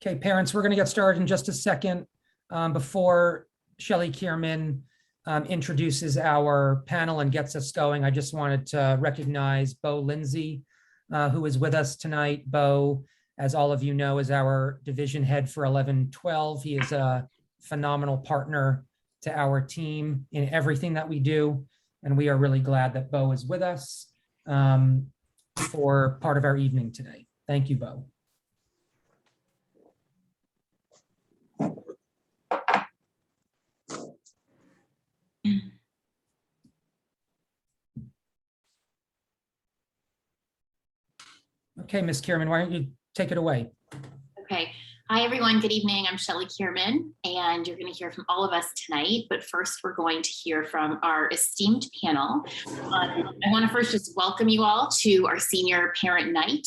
Okay, parents, we're going to get started in just a second. Before Shelley Kierman introduces our panel and gets us going, I just wanted to recognize Bo Lindsay, who is with us tonight. Bo, as all of you know, is our division head for 11-12. He is a phenomenal partner to our team in everything that we do, and we are really glad that Bo is with us for part of our evening today. Thank you, Bo. Okay, Ms. Kierman, why don't you take it away? Okay. Hi, everyone. Good evening. I'm Shelley Kierman, and you're going to hear from all of us tonight. But first, we're going to hear from our esteemed panel. I want to first just welcome you all to our Senior Parent Night.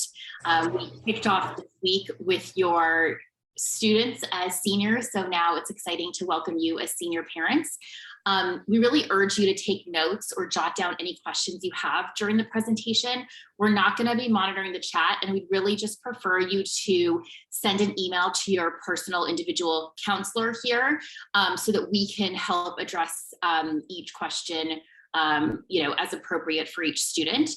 We kicked off this week with your students as seniors, so now it's exciting to welcome you as senior parents. We really urge you to take notes or jot down any questions you have during the presentation. We're not going to be monitoring the chat, and we'd really just prefer you to send an email to your personal individual counselor here so that we can help address each question as appropriate for each student.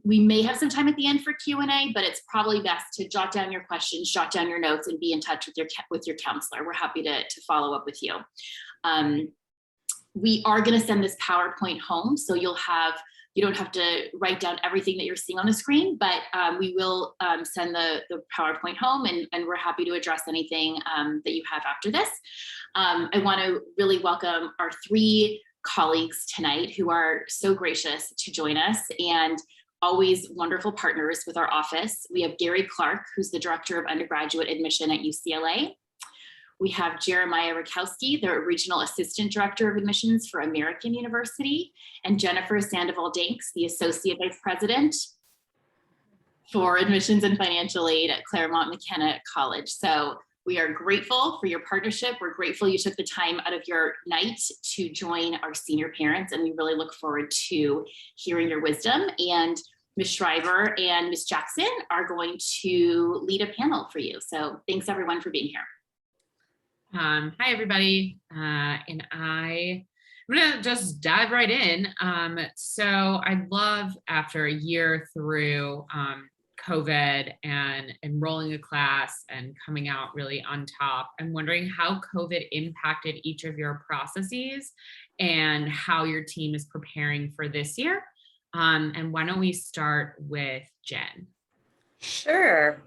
We may have some time at the end for Q&A, but it's probably best to jot down your questions, jot down your notes, and be in touch with your counselor. We're happy to follow up with you. We are going to send this PowerPoint home, so you don't have to write down everything that you're seeing on the screen, but we will send the PowerPoint home, and we're happy to address anything that you have after this. I want to really welcome our three colleagues tonight who are so gracious to join us and always wonderful partners with our office. We have Gary Clark, who's the Director of Undergraduate Admission at UCLA. We have Jeremiah Rakowski, the Regional Assistant Director of Admissions for American University, and Jennifer Sandoval-Danks, the Associate Vice President for Admissions and Financial Aid at Claremont McKenna College. So we are grateful for your partnership. We're grateful you took the time out of your night to join our senior parents, and we really look forward to hearing your wisdom. And Ms. Shriver and Ms. Jackson are going to lead a panel for you. So thanks everyone for being here. Hi, everybody. And I'm gonna just dive right in. So I'd love, after a year through COVID and enrolling a class and coming out really on top, I'm wondering how COVID impacted each of your processes and how your team is preparing for this year. And why don't we start with Jen? Sure.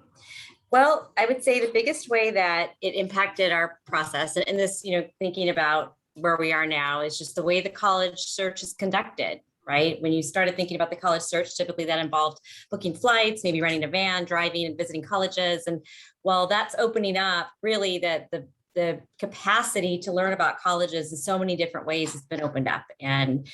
Well, I would say the biggest way that it impacted our process, and this, thinking about where we are now, is just the way the college search is conducted, right? When you started thinking about the college search, typically that involved booking flights, maybe renting a van, driving and visiting colleges. And while that's opening up, really the capacity to learn about colleges in so many different ways has been opened up. And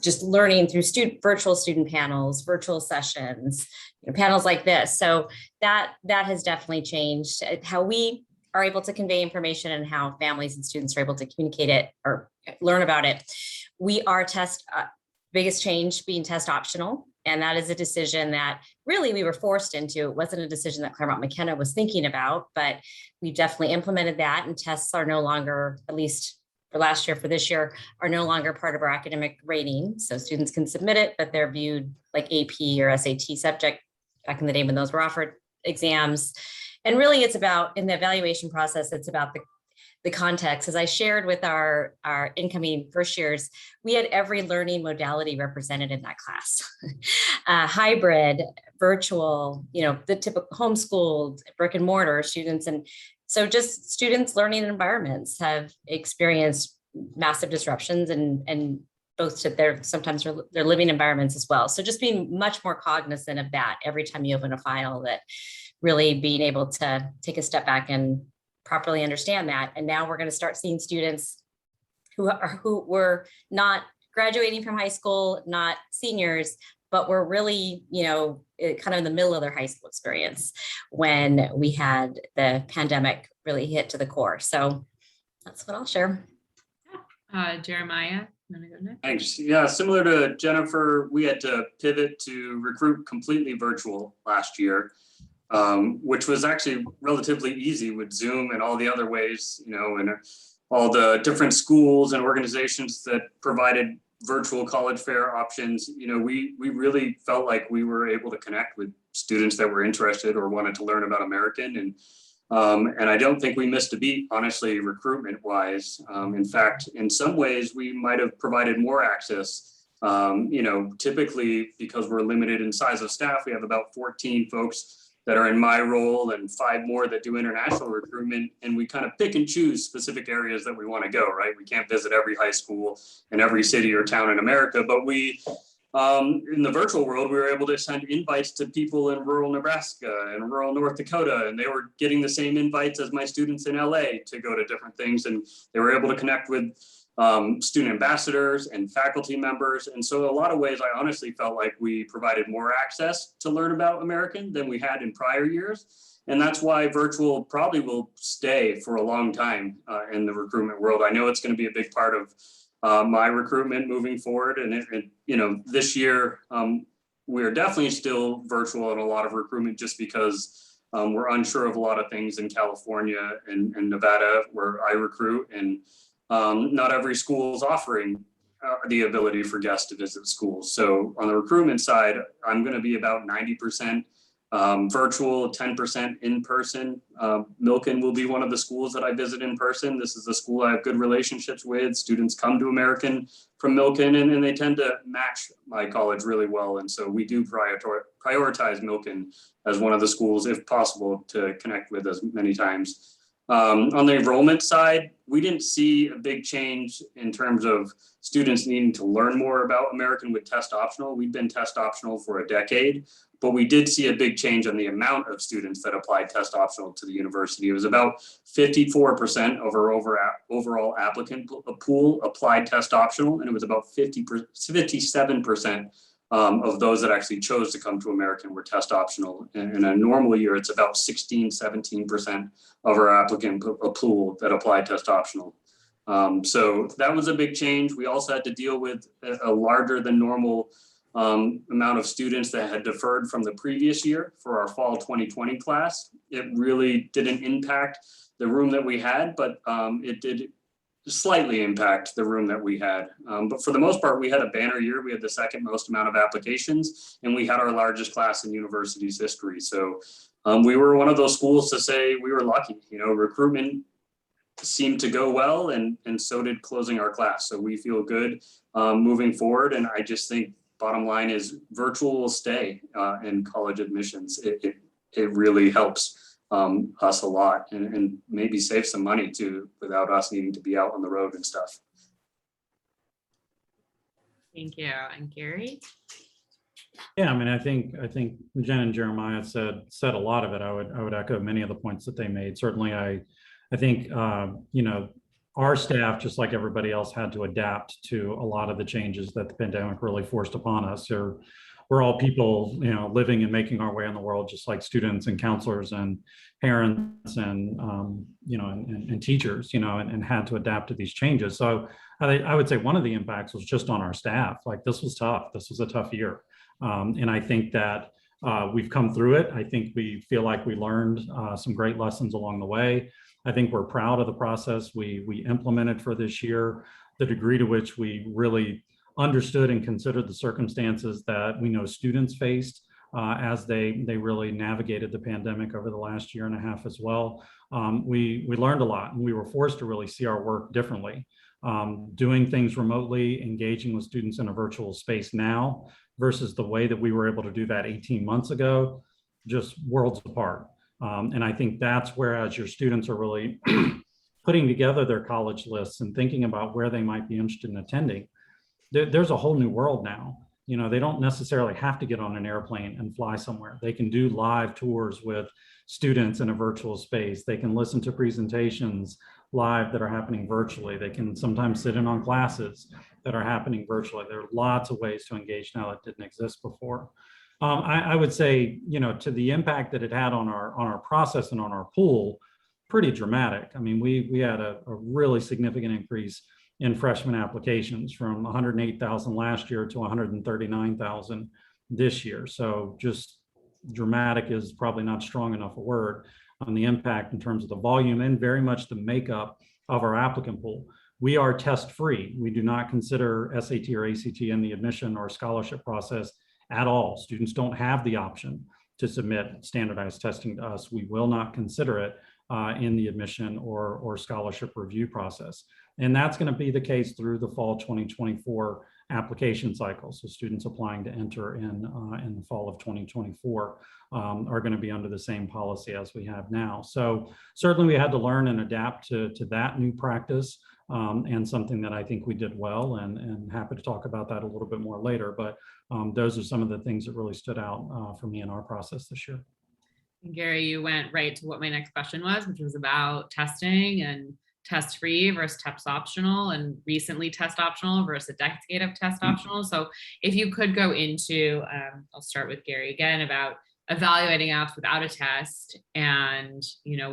just learning through virtual student panels, virtual sessions, panels like this. So that has definitely changed how we are able to convey information and how families and students are able to communicate it or learn about it. We are biggest change being test optional. And that is a decision that really we were forced into. It wasn't a decision that Claremont McKenna was thinking about, but we definitely implemented that, and tests are no longer, at least for last year, for this year, are no longer part of our academic rating. So students can submit it, but they're viewed like AP or SAT subject back in the day when those were offered exams. And really it's about, in the evaluation process, it's about the context. As I shared with our incoming first years, we had every learning modality represented in that class. Hybrid, virtual, the typical homeschooled, brick and mortar students. And so just students learning environments have experienced massive disruptions and both to their living environments as well. So just being much more cognizant of that every time you open a file, that really being able to take a step back and properly understand that. And now we're going to start seeing students who were not graduating from high school, not seniors, but were really, kind of in the middle of their high school experience when we had the pandemic really hit to the core. So that's what I'll share. Jeremiah, you want to go next? Thanks. Yeah, similar to Jennifer, we had to pivot to recruit completely virtual last year. which was actually relatively easy with Zoom and all the other ways, and all the different schools and organizations that provided virtual college fair options. We really felt like we were able to connect with students that were interested or wanted to learn about American. And I don't think we missed a beat, honestly, recruitment wise. In fact, in some ways, we might have provided more access. Typically, because we're limited in size of staff, we have about 14 folks that are in my role and 5 more that do international recruitment. And we kind of pick and choose specific areas that we want to go, right? We can't visit every high school in every city or town in America, but we, in the virtual world, we were able to send invites to people in rural Nebraska and rural North Dakota, and they were getting the same invites as my students in LA to go to different things. And they were able to connect with student ambassadors and faculty members. And so in a lot of ways, I honestly felt like we provided more access to learn about American than we had in prior years. And that's why virtual probably will stay for a long time in the recruitment world. I know it's going to be a big part of my recruitment moving forward. And this year, we're definitely still virtual in a lot of recruitment just because we're unsure of a lot of things in California and Nevada where I recruit, and not every school is offering the ability for guests to visit schools. So on the recruitment side, I'm going to be about 90% virtual, 10% in person. Milken will be one of the schools that I visit in person. This is a school I have good relationships with. Students come to American from Milken, and they tend to match my college really well. And so we do prioritize Milken as one of the schools, if possible, to connect with as many times. On the enrollment side, we didn't see a big change in terms of students needing to learn more about American with test optional. We've been test optional for a decade, but we did see a big change on the amount of students that applied test optional to the university. It was about 54% of our overall applicant pool applied test optional, and it was about 57% of those that actually chose to come to American were test optional. And in a normal year, it's about 17% of our applicant pool that applied test optional. So that was a big change. We also had to deal with a larger than normal amount of students that had deferred from the previous year for our fall 2020 class. It really didn't impact the room that we had, but it did slightly impact the room that we had. But for the most part, we had a banner year. We had the second most amount of applications, and we had our largest class in university's history. So we were one of those schools to say we were lucky. Recruitment seemed to go well, and so did closing our class. So we feel good moving forward. And I just think bottom line is virtual will stay in college admissions. It really helps us a lot, and maybe save some money too without us needing to be out on the road and stuff. Thank you. And Gary? Yeah, I mean, I think Jen and Jeremiah said a lot of it. I would echo many of the points that they made. Certainly, I think our staff, just like everybody else, had to adapt to a lot of the changes that the pandemic really forced upon us. We're all people, living and making our way in the world, just like students and counselors and parents and and teachers, and had to adapt to these changes. So I would say one of the impacts was just on our staff. Like, this was tough. This was a tough year. And I think that we've come through it. I think we feel like we learned some great lessons along the way. I think we're proud of the process we implemented for this year, the degree to which we really understood and considered the circumstances that we know students faced as they really navigated the pandemic over the last year and a half as well. We learned a lot, and we were forced to really see our work differently. Doing things remotely, engaging with students in a virtual space now versus the way that we were able to do that 18 months ago, just worlds apart. And I think that's where, as your students are really putting together their college lists and thinking about where they might be interested in attending, there's a whole new world now. They don't necessarily have to get on an airplane and fly somewhere. They can do live tours with students in a virtual space. They can listen to presentations live that are happening virtually. They can sometimes sit in on classes that are happening virtually. There are lots of ways to engage now that didn't exist before. I would say, to the impact that it had on our process and on our pool, pretty dramatic. I mean, we had a really significant increase in freshman applications from 108,000 last year to 139,000 this year. So just dramatic is probably not strong enough a word, on the impact in terms of the volume and very much the makeup of our applicant pool. We are test free. We do not consider SAT or ACT in the admission or scholarship process at all. Students don't have the option to submit standardized testing to us. We will not consider it in the admission or scholarship review process. And that's going to be the case through the fall 2024 application cycle. So students applying to enter in the fall of 2024 are going to be under the same policy as we have now. So certainly we had to learn and adapt to that new practice, and something that I think we did well, and happy to talk about that a little bit more later. But those are some of the things that really stood out for me in our process this year. Gary, you went right to what my next question was, which was about testing and test free versus test optional, and recently test optional versus a decade of test optional. So if you could go into, I'll start with Gary again, about evaluating apps without a test, and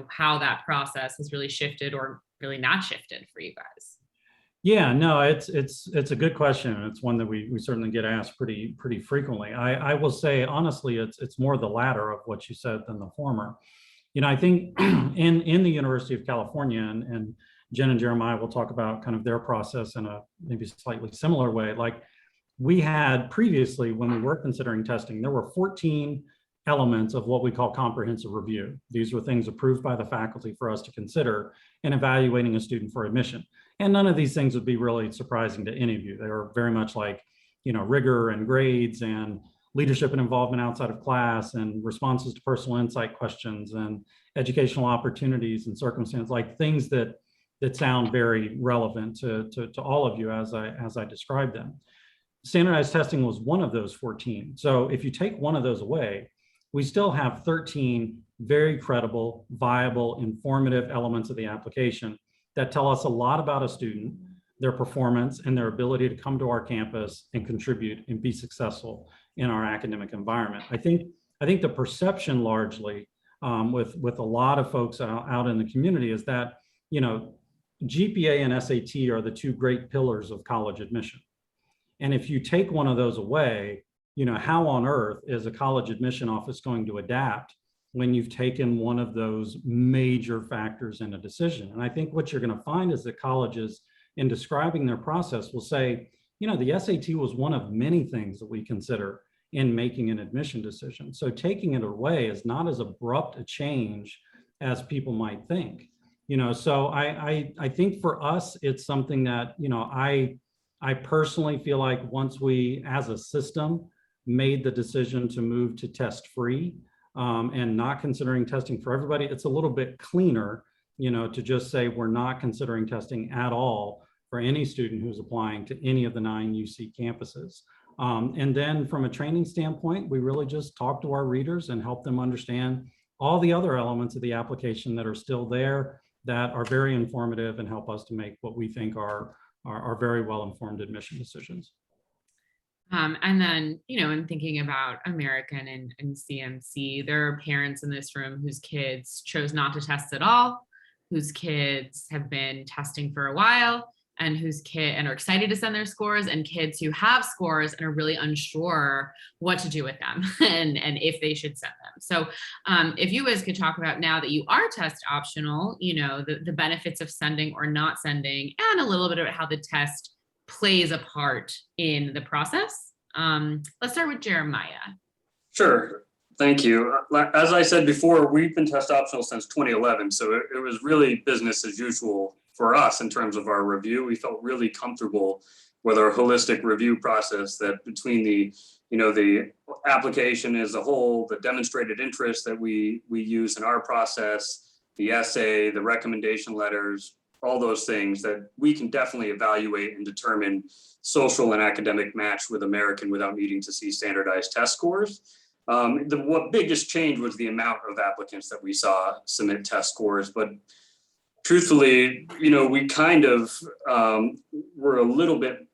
how that process has really shifted or really not shifted for you guys. Yeah, no, it's a good question. And it's one that we certainly get asked pretty frequently. I will say, honestly, it's more the latter of what you said than the former. I think in the University of California, and Jen and Jeremiah will talk about kind of their process in a maybe slightly similar way. Like we had previously, when we were considering testing, there were 14 elements of what we call comprehensive review. These were things approved by the faculty for us to consider in evaluating a student for admission. And none of these things would be really surprising to any of you. They were very much like, rigor and grades and leadership and involvement outside of class and responses to personal insight questions and educational opportunities and circumstances, like things that sound very relevant to all of you as I described them. Standardized testing was one of those 14. So if you take one of those away, we still have 13 very credible, viable, informative elements of the application that tell us a lot about a student, their performance, and their ability to come to our campus and contribute and be successful in our academic environment. I think the perception largely with a lot of folks out in the community is that, GPA and SAT are the two great pillars of college admission. And if you take one of those away, how on earth is a college admission office going to adapt when you've taken one of those major factors in a decision? And I think what you're going to find is that colleges, in describing their process, will say, the SAT was one of many things that we consider in making an admission decision. So taking it away is not as abrupt a change as people might think. So I think for us, it's something that, I personally feel like once we, as a system, made the decision to move to test free and not considering testing for everybody, it's a little bit cleaner, to just say we're not considering testing at all for any student who's applying to any of the 9 UC campuses. And then from a training standpoint, we really just talk to our readers and help them understand all the other elements of the application that are still there, that are very informative and help us to make what we think are very well-informed admission decisions. And then, in thinking about American and CMC, there are parents in this room whose kids chose not to test at all, whose kids have been testing for a while, and and are excited to send their scores, and kids who have scores and are really unsure what to do with them and if they should send them. So if you guys could talk about, now that you are test optional, the benefits of sending or not sending, and a little bit about how the test plays a part in the process. Let's start with Jeremiah. Sure. Thank you. As I said before, we've been test optional since 2011. So it was really business as usual for us in terms of our review. We felt really comfortable with our holistic review process, that between the application as a whole, the demonstrated interest that we use in our process, the essay, the recommendation letters, all those things, that we can definitely evaluate and determine social and academic match with American without needing to see standardized test scores. What biggest change was the amount of applicants that we saw submit test scores, but truthfully, we kind of were a little bit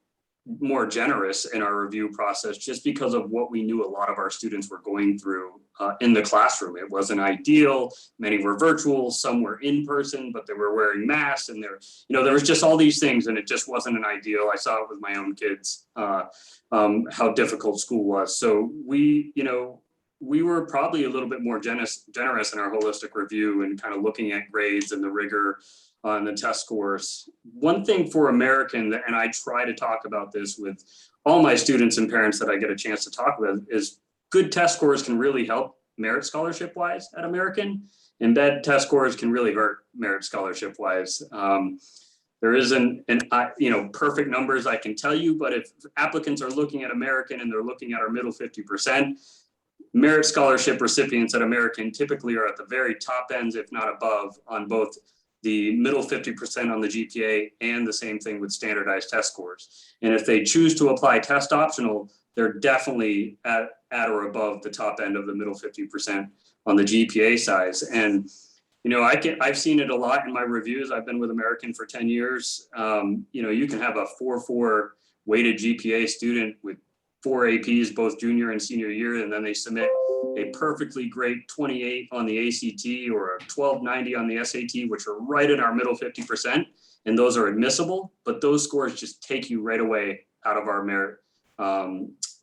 more generous in our review process just because of what we knew a lot of our students were going through in the classroom. It wasn't ideal. Many were virtual, some were in person, but they were wearing masks, and there was just all these things, and it just wasn't an ideal. I saw it with my own kids, how difficult school was. So we, we were probably a little bit more generous in our holistic review and kind of looking at grades and the rigor on the test scores. One thing for American, and I try to talk about this with all my students and parents that I get a chance to talk with, is good test scores can really help merit scholarship wise at American, and bad test scores can really hurt merit scholarship wise. There isn't perfect numbers I can tell you, but if applicants are looking at American and they're looking at our middle 50%, merit scholarship recipients at American typically are at the very top ends, if not above, on both the middle 50% on the GPA and the same thing with standardized test scores. And if they choose to apply test optional, they're definitely at or above the top end of the middle 50% on the GPA size. And I've seen it a lot in my reviews. I've been with American for 10 years. You can have a 4.4 weighted GPA student with 4 APs, both junior and senior year, and then they submit a perfectly great 28 on the ACT or a 1290 on the SAT, which are right in our middle 50%. And those are admissible, but those scores just take you right away out of our merit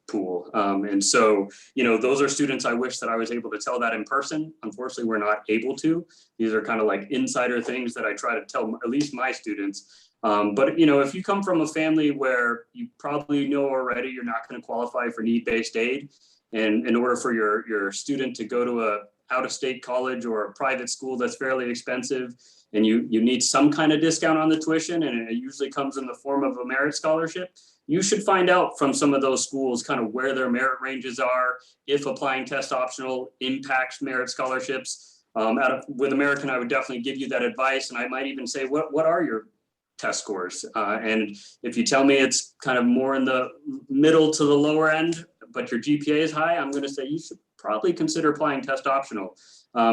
pool. And so, those are students I wish that I was able to tell that in person. Unfortunately, we're not able to. These are kind of like insider things that I try to tell at least my students. But if you come from a family where you probably know already you're not going to qualify for need-based aid, and in order for your student to go to a out-of-state college or a private school that's fairly expensive, and you need some kind of discount on the tuition, and it usually comes in the form of a merit scholarship, you should find out from some of those schools kind of where their merit ranges are, if applying test optional impacts merit scholarships. With American, I would definitely give you that advice, and I might even say, what are your test scores? And if you tell me it's kind of more in the middle to the lower end, but your GPA is high, I'm going to say you should probably consider applying test optional,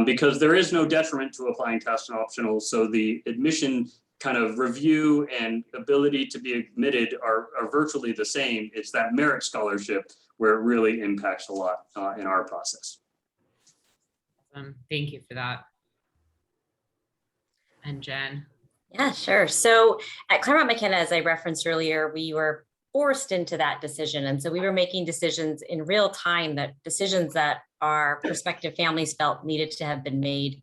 because there is no detriment to applying test optional. So the admission kind of review and ability to be admitted are virtually the same. It's that merit scholarship where it really impacts a lot in our process. Thank you for that. And Jen. Yeah, sure. So at Claremont McKenna, as I referenced earlier, we were forced into that decision. And so we were making decisions in real time, decisions that our prospective families felt needed to have been made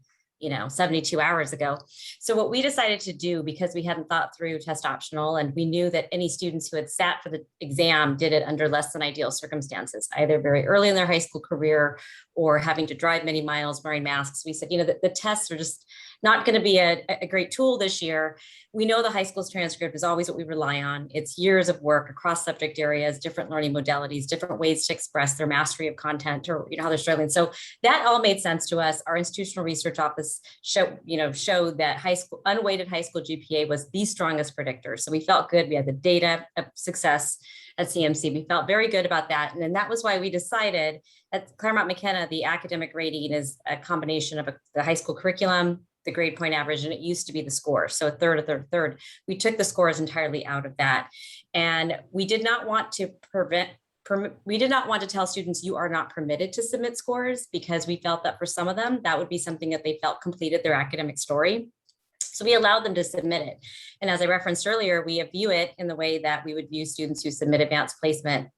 72 hours ago. So what we decided to do, because we hadn't thought through test optional, and we knew that any students who had sat for the exam did it under less than ideal circumstances, either very early in their high school career or having to drive many miles wearing masks. We said, the tests are just not going to be a great tool this year. We know the high school's transcript is always what we rely on. It's years of work across subject areas, different learning modalities, different ways to express their mastery of content, or how they're struggling. So that all made sense to us. Our institutional research office showed that unweighted high school GPA was the strongest predictor. So we felt good. We had the data of success at CMC. We felt very good about that. And then that was why we decided at Claremont McKenna, the academic rating is a combination of the high school curriculum, the grade point average, and it used to be the score. So a third. We took the scores entirely out of that. And we did not want to tell students you are not permitted to submit scores, because we felt that for some of them, that would be something that they felt completed their academic story. So we allowed them to submit it. And as I referenced earlier, we view it in the way that we would view students who submit advanced placement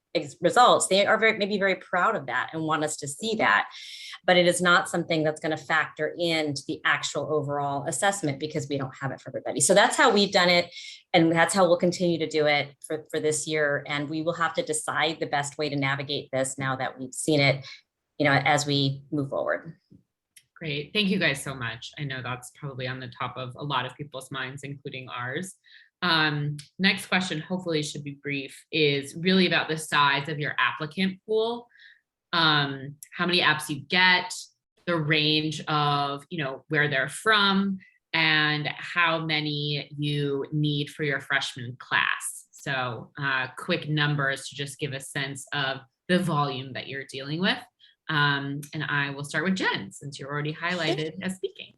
results. They are maybe very proud of that and want us to see that. But it is not something that's going to factor into the actual overall assessment, because we don't have it for everybody. So that's how we've done it. And that's how we'll continue to do it for this year. And we will have to decide the best way to navigate this now that we've seen it, as we move forward. Great. Thank you guys so much. I know that's probably on the top of a lot of people's minds, including ours. Next question, hopefully should be brief, is really about the size of your applicant pool. How many apps you get, the range of, where they're from, and how many you need for your freshman class. So quick numbers to just give a sense of the volume that you're dealing with. And I will start with Jen, since you're already highlighted as speaking.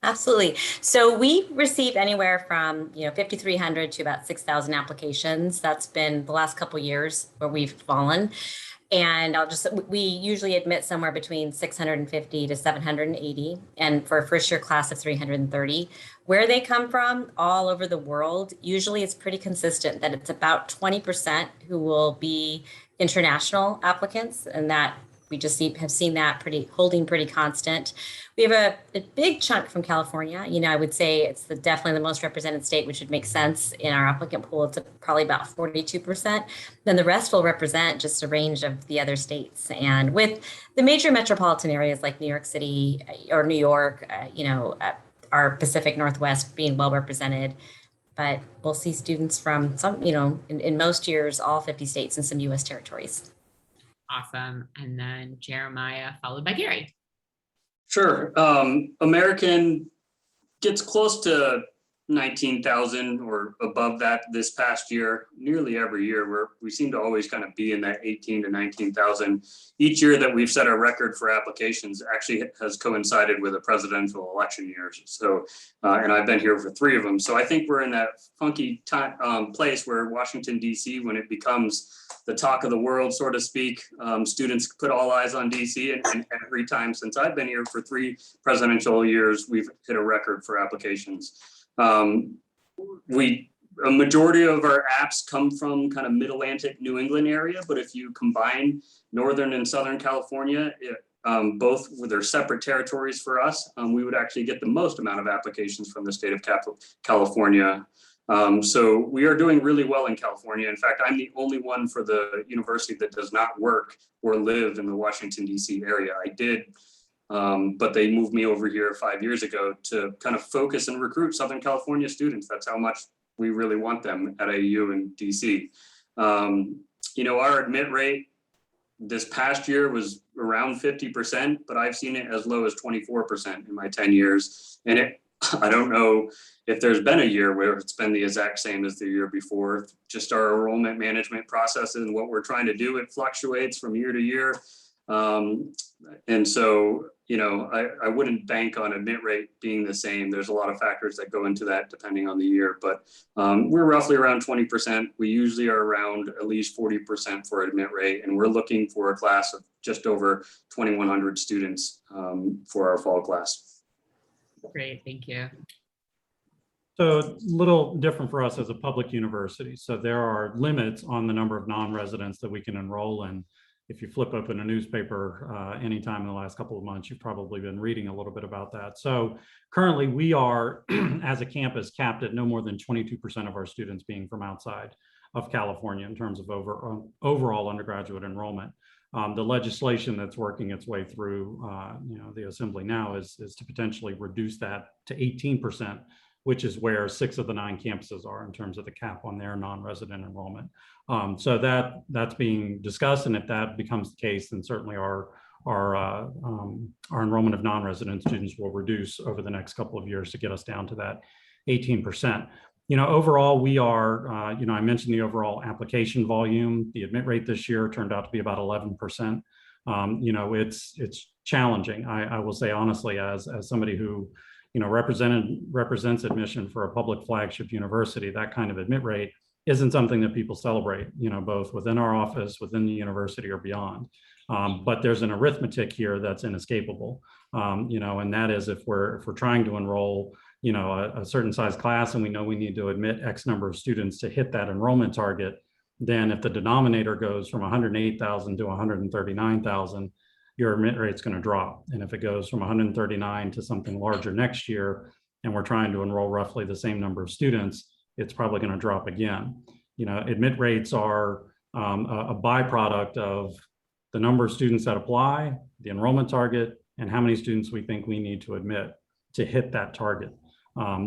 Absolutely. So we receive anywhere from 5,300 to about 6,000 applications. That's been the last couple of years where we've fallen. And we usually admit somewhere between 650 to 780, and for a first year class of 330. Where they come from, all over the world, usually it's pretty consistent that it's about 20% who will be international applicants, and that we just have seen that holding pretty constant. We have a big chunk from California. I would say it's definitely the most represented state, which would make sense in our applicant pool. It's probably about 42%. Then the rest will represent just a range of the other states. And with the major metropolitan areas like New York City or New York, our Pacific Northwest being well represented. But we'll see students from some, in most years, all 50 states and some US territories. Awesome. And then Jeremiah, followed by Gary. Sure. American gets close to 19,000 or above that this past year. Nearly every year, we seem to always kind of be in that 18 to 19,000. Each year that we've set a record for applications actually has coincided with a presidential election year. So, and I've been here for 3 of them. So I think we're in that funky place where Washington, D.C., when it becomes the talk of the world, so to speak, students put all eyes on DC, and every time since I've been here for 3 presidential years, we've hit a record for applications. A majority of our apps come from kind of Mid-Atlantic New England area, but if you combine Northern and Southern California, both with their separate territories for us, we would actually get the most amount of applications from the state of California. So we are doing really well in California. In fact, I'm the only one for the university that does not work or live in the Washington, D.C. area. I did, but they moved me over here 5 years ago to kind of focus and recruit Southern California students. That's how much we really want them at AU and D.C. Our admit rate this past year was around 50%, but I've seen it as low as 24% in my 10 years. And I don't know if there's been a year where it's been the exact same as the year before. Just our enrollment management processes and what we're trying to do, it fluctuates from year to year. And so, I wouldn't bank on admit rate being the same. There's a lot of factors that go into that depending on the year, but we're roughly around 20%. We usually are around at least 40% for admit rate, and we're looking for a class of just over 2,100 students for our fall class. Great, thank you. So a little different for us as a public university. So there are limits on the number of non-residents that we can enroll in. If you flip open a newspaper anytime in the last couple of months, you've probably been reading a little bit about that. So currently we are, as a campus, capped at no more than 22% of our students being from outside of California in terms of overall undergraduate enrollment. The legislation that's working its way through the assembly now is to potentially reduce that to 18%, which is where 6 of the 9 campuses are in terms of the cap on their non-resident enrollment. So that's being discussed, and if that becomes the case, then certainly our enrollment of non-resident students will reduce over the next couple of years to get us down to that 18%. Overall, we are, I mentioned the overall application volume. The admit rate this year turned out to be about 11%. It's challenging. I will say honestly, as somebody who represents admission for a public flagship university, that kind of admit rate isn't something that people celebrate, both within our office, within the university, or beyond. But there's an arithmetic here that's inescapable, and that is if we're trying to enroll, a certain size class, and we know we need to admit X number of students to hit that enrollment target, then if the denominator goes from 108,000 to 139,000, your admit rate's going to drop. And if it goes from 139 to something larger next year, and we're trying to enroll roughly the same number of students, it's probably going to drop again. Admit rates are a byproduct of the number of students that apply, the enrollment target, and how many students we think we need to admit to hit that target.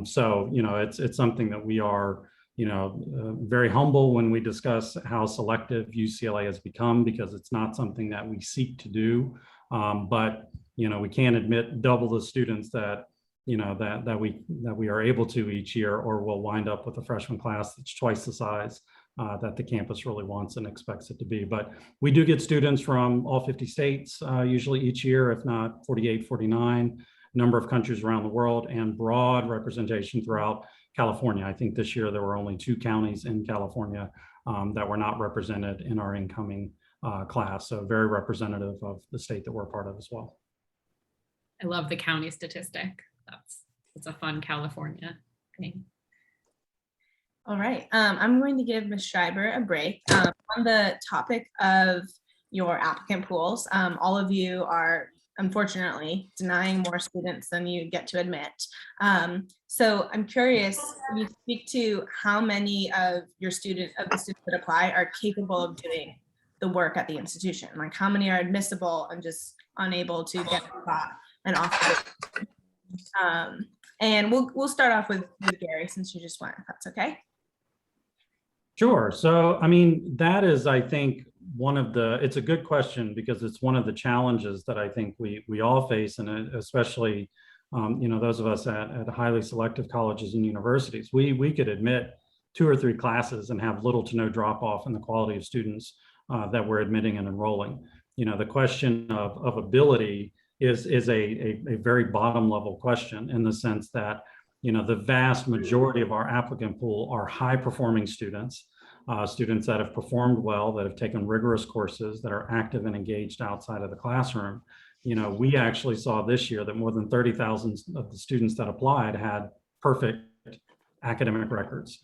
So it's something that we are very humble when we discuss how selective UCLA has become, because it's not something that we seek to do. But we can't admit double the students that we are able to each year, or we'll wind up with a freshman class that's twice the size that the campus really wants and expects it to be. But we do get students from all 50 states usually each year, if not 48, 49, number of countries around the world, and broad representation throughout California. I think this year there were only 2 counties in California that were not represented in our incoming class. So very representative of the state that we're part of as well. I love the county statistic. It's a fun California thing. All right, I'm going to give Ms. Schreiber a break. On the topic of your applicant pools. All of you are unfortunately denying more students than you get to admit. So I'm curious, can you speak to how many of the students that apply are capable of doing the work at the institution? Like how many are admissible and just unable to get a spot and off the and we'll start off with Gary, since you just went, if that's okay. Sure. So, I mean, that is, I think, it's a good question because it's one of the challenges that I think we all face, and especially, those of us at highly selective colleges and universities, we could admit 2 or 3 classes and have little to no drop off in the quality of students that we're admitting and enrolling. The question of ability is a very bottom level question, in the sense that, the vast majority of our applicant pool are high performing students, students that have performed well, that have taken rigorous courses, that are active and engaged outside of the classroom. We actually saw this year that more than 30,000 of the students that applied had perfect academic records,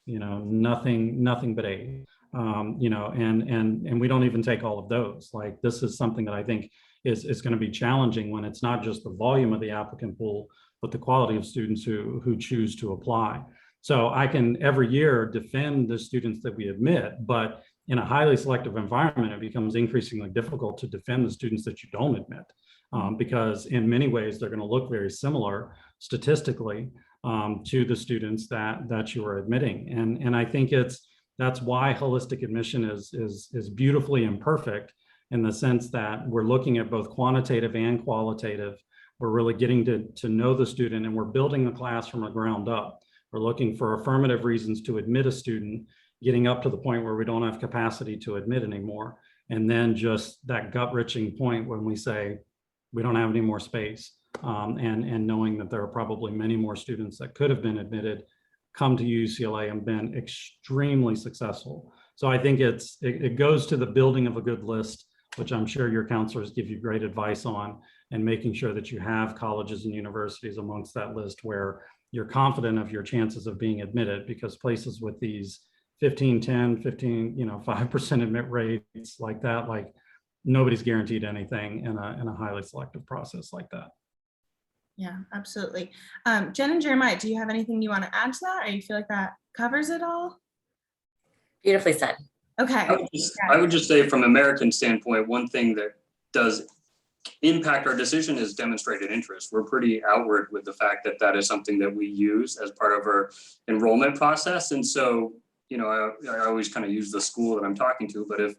nothing but A's, and we don't even take all of those. Like, this is something that I think is going to be challenging when it's not just the volume of the applicant pool, but the quality of students who choose to apply. So I can every year defend the students that we admit, but in a highly selective environment, it becomes increasingly difficult to defend the students that you don't admit, because in many ways, they're going to look very similar statistically to the students that you are admitting. And I think that's why holistic admission is beautifully imperfect, in the sense that we're looking at both quantitative and qualitative. We're really getting to know the student, and we're building the class from the ground up. We're looking for affirmative reasons to admit a student, getting up to the point where we don't have capacity to admit anymore. And then just that gut-wrenching point when we say we don't have any more space, and knowing that there are probably many more students that could have been admitted, come to UCLA and been extremely successful. So I think it goes to the building of a good list, which I'm sure your counselors give you great advice on, and making sure that you have colleges and universities amongst that list where you're confident of your chances of being admitted, because places with these 15, 10, 15, 5% admit rates like that, like, nobody's guaranteed anything in a highly selective process like that. Yeah, absolutely. Jen and Jeremiah, do you have anything you want to add to that, or you feel like that covers it all? Beautifully said. Okay. I would just say, from American standpoint, one thing that does impact our decision is demonstrated interest. We're pretty outward with the fact that that is something that we use as part of our enrollment process. And so, I always kind of use the school that I'm talking to, but if,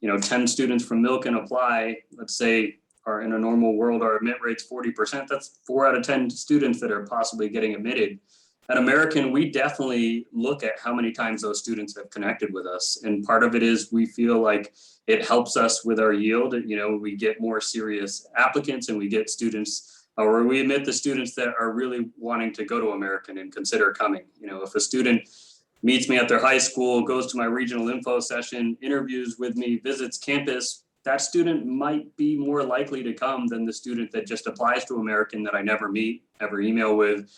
10 students from Milken apply, let's say, are in a normal world, our admit rate's 40%, that's 4 out of 10 students that are possibly getting admitted. At American, we definitely look at how many times those students have connected with us. And part of it is we feel like it helps us with our yield. We get more serious applicants, and we get students, or we admit the students that are really wanting to go to American and consider coming. If a student meets me at their high school, goes to my regional info session, interviews with me, visits campus, that student might be more likely to come than the student that just applies to American that I never meet, ever email with,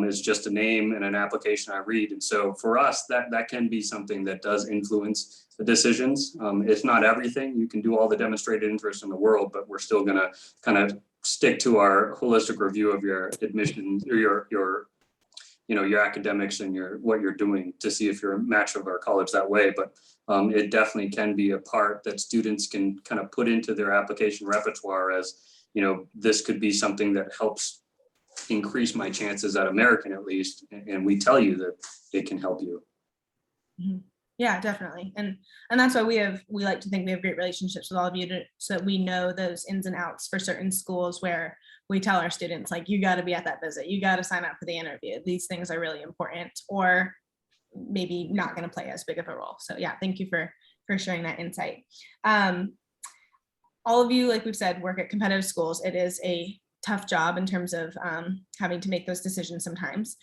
is just a name and an application I read. And so for us, that can be something that does influence the decisions. It's not everything. You can do all the demonstrated interest in the world, but we're still going to kind of stick to our holistic review of your admission, or your academics and what you're doing, to see if you're a match of our college that way. But it definitely can be a part that students can kind of put into their application repertoire as, this could be something that helps increase my chances at American, at least. And we tell you that it can help you. Mm-hmm. Yeah, definitely. And that's why we like to think we have great relationships with all of you, so that we know those ins and outs for certain schools, where we tell our students, like, you got to be at that visit, you got to sign up for the interview. These things are really important, or maybe not going to play as big of a role. So yeah, thank you for sharing that insight. All of you, like we've said, work at competitive schools. It is a tough job in terms of having to make those decisions sometimes.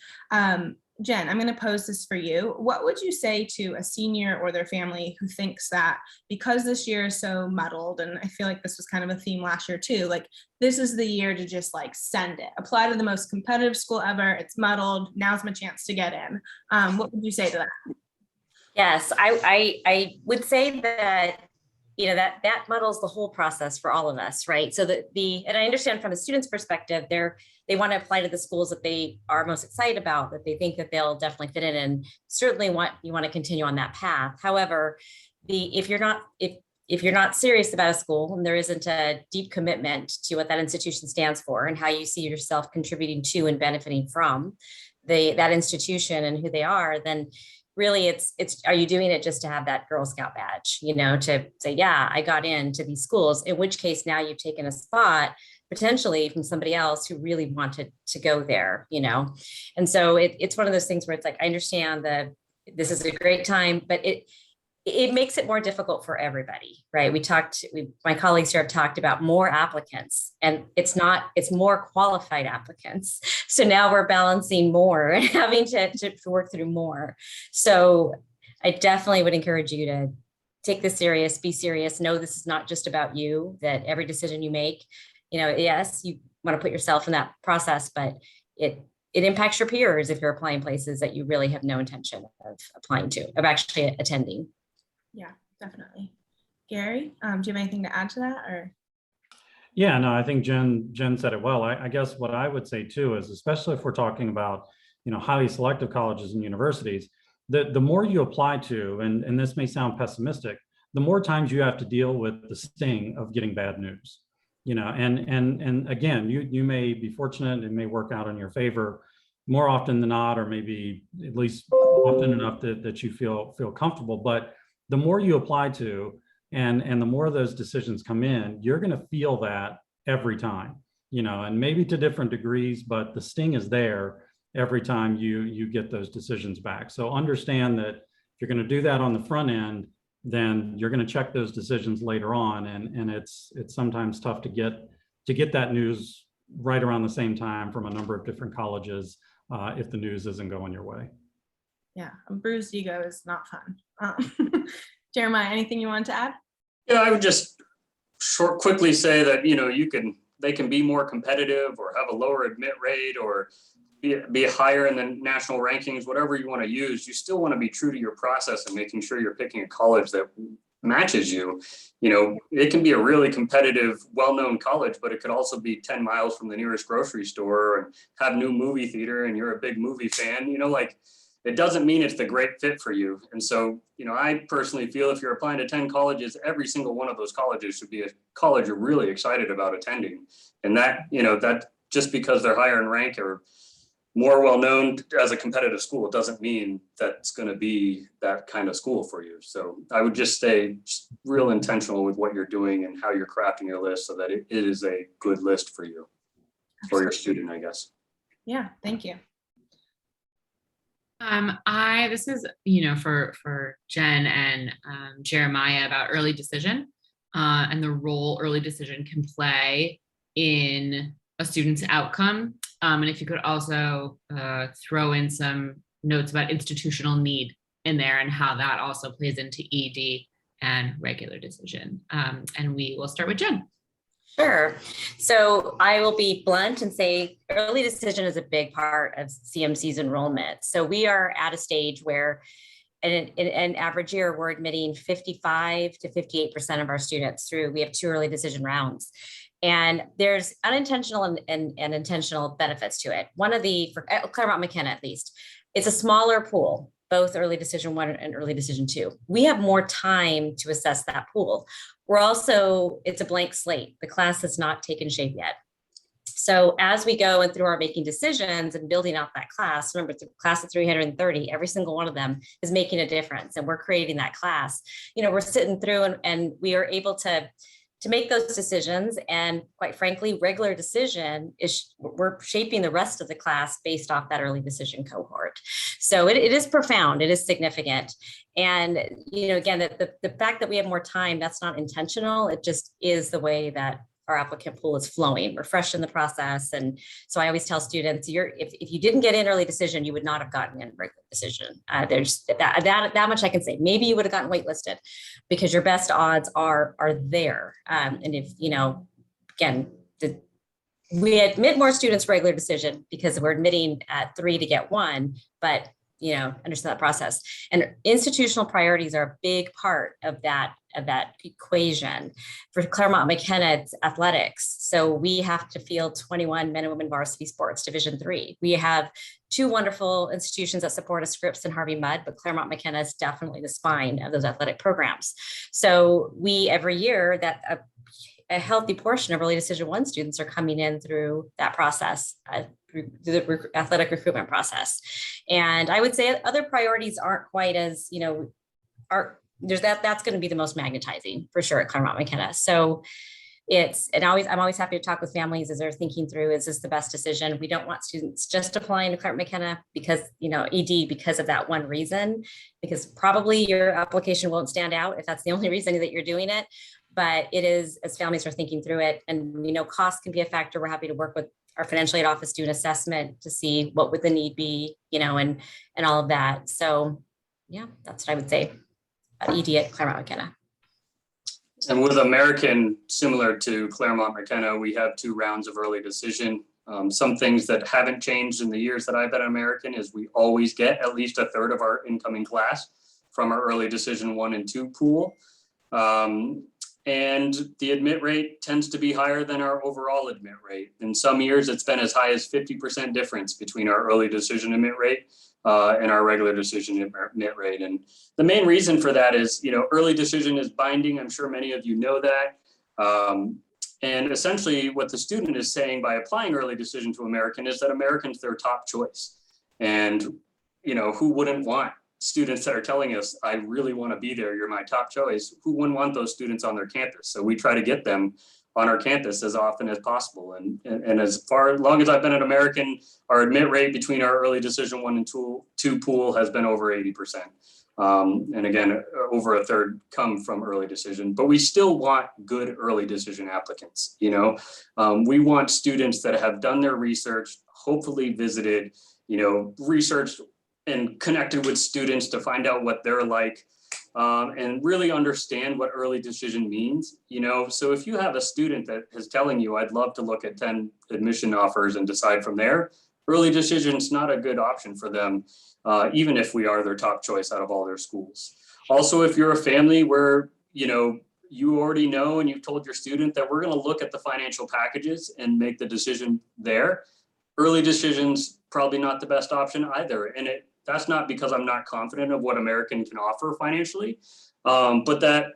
Jen, I'm going to pose this for you. What would you say to a senior or their family who thinks that because this year is so muddled, and I feel like this was kind of a theme last year too, like, this is the year to just like send it, apply to the most competitive school ever, it's muddled, now's my chance to get in. What would you say to that? Yes, I would say that that muddles the whole process for all of us, right? So and I understand from the student's perspective, they want to apply to the schools that they are most excited about, that they think that they'll definitely fit in, and certainly you want to continue on that path. However, if you're not serious about a school and there isn't a deep commitment to what that institution stands for and how you see yourself contributing to and benefiting from that institution and who they are, then really it's are you doing it just to have that Girl Scout badge, to say, yeah, I got into these schools, in which case now you've taken a spot potentially from somebody else who really wanted to go there, And so it's one of those things where it's like, I understand that this is a great time, but it makes it more difficult for everybody, right? My colleagues here have talked about more applicants, and it's more qualified applicants. So now we're balancing more and having to work through more. So I definitely would encourage you to take this serious, be serious, know this is not just about you, that every decision you make, yes, you want to put yourself in that process, but it impacts your peers if you're applying places that you really have no intention of applying to, of actually attending. Yeah, definitely. Gary, do you have anything to add to that, or? Yeah, no, I think Jen said it well. I guess what I would say too is, especially if we're talking about, highly selective colleges and universities, the more you apply to, and this may sound pessimistic, the more times you have to deal with the sting of getting bad news, and again, you may be fortunate, it may work out in your favor more often than not, or maybe at least often enough that you feel comfortable. But the more you apply to, and the more of those decisions come in, you're going to feel that every time, and maybe to different degrees, but the sting is there every time you get those decisions back. So understand that if you're going to do that on the front end, then you're going to check those decisions later on, and it's sometimes tough to get that news right around the same time from a number of different colleges if the news isn't going your way. Yeah, a bruised ego is not fun. Jeremiah, anything you want to add? Yeah, I would just quickly say that, they can be more competitive or have a lower admit rate or be higher in the national rankings, whatever you want to use. You still want to be true to your process and making sure you're picking a college that matches you. It can be a really competitive, well-known college, but it could also be 10 miles from the nearest grocery store and have new movie theater and you're a big movie fan, it doesn't mean it's the great fit for you. And so, I personally feel if you're applying to 10 colleges, every single one of those colleges should be a college you're really excited about attending. And that just because they're higher in rank or more well-known as a competitive school, it doesn't mean that's going to be that kind of school for you. So I would just stay real intentional with what you're doing and how you're crafting your list so that it is a good list for you, for your student, I guess. Yeah, thank you. This is, for Jen and Jeremiah about early decision and the role early decision can play in a student's outcome. And if you could also throw in some notes about institutional need in there and how that also plays into ED and regular decision. And we will start with Jen. Sure. So I will be blunt and say early decision is a big part of CMC's enrollment. So we are at a stage where in an average year, we're admitting 55 to 58% of our students through. We have 2 early decision rounds. And there's unintentional and intentional benefits to it. One of for Claremont McKenna, at least, it's a smaller pool, both early decision 1 and early decision 2. We have more time to assess that pool. It's a blank slate. The class has not taken shape yet. So as we go and through our making decisions and building out that class, remember it's a class of 330, every single one of them is making a difference. And we're creating that class. We're sitting through and we are able to make those decisions. And quite frankly, regular decision we're shaping the rest of the class based off that early decision cohort. So it is profound, it is significant. And, again, the fact that we have more time, that's not intentional. It just is the way that our applicant pool is flowing. We're fresh in the process. And so I always tell students, if you didn't get in early decision, you would not have gotten in regular decision. There's that much I can say. Maybe you would have gotten waitlisted because your best odds are there. And if, again, we admit more students regular decision because we're admitting at 3 to get 1, but understand that process. And institutional priorities are a big part of that equation. For Claremont McKenna, it's athletics. So we have to field 21 men and women varsity sports, Division III. We have two wonderful institutions that support us, Scripps and Harvey Mudd, but Claremont McKenna is definitely the spine of those athletic programs. So we, every year, that a healthy portion of early decision one students are coming in through that process, through the athletic recruitment process. And I would say other priorities aren't quite as, that's going to be the most magnetizing for sure at Claremont McKenna. So I'm always happy to talk with families as they're thinking through, is this the best decision? We don't want students just applying to Claremont McKenna because, ED, because of that one reason, because probably your application won't stand out if that's the only reason that you're doing it. But it is, as families are thinking through it, and we know cost can be a factor. We're happy to work with our financial aid office, do an assessment to see what would the need be, and all of that. So yeah, that's what I would say about ED at Claremont McKenna. And with American, similar to Claremont McKenna, we have 2 rounds of early decision. Some things that haven't changed in the years that I've been at American is we always get at least a third of our incoming class from our early decision 1 and 2 pool. And the admit rate tends to be higher than our overall admit rate. In some years, it's been as high as 50% difference between our early decision admit rate and our regular decision admit rate. And the main reason for that is, early decision is binding. I'm sure many of you know that. And essentially what the student is saying by applying early decision to American is that American's their top choice. And, who wouldn't want students that are telling us, I really want to be there, you're my top choice? Who wouldn't want those students on their campus? So we try to get them on our campus as often as possible. And as long as I've been at American, our admit rate between our early decision 1 and 2 pool has been over 80%. And again, over a third come from early decision, but we still want good early decision applicants. We want students that have done their research, hopefully visited, researched and connected with students to find out what they're like, and really understand what early decision means. So if you have a student that is telling you, I'd love to look at 10 admission offers and decide from there, early decision is not a good option for them, even if we are their top choice out of all their schools. Also, if you're a family where, you already know and you've told your student that we're going to look at the financial packages and make the decision there, early decision's probably not the best option either. And that's not because I'm not confident of what American can offer financially, but that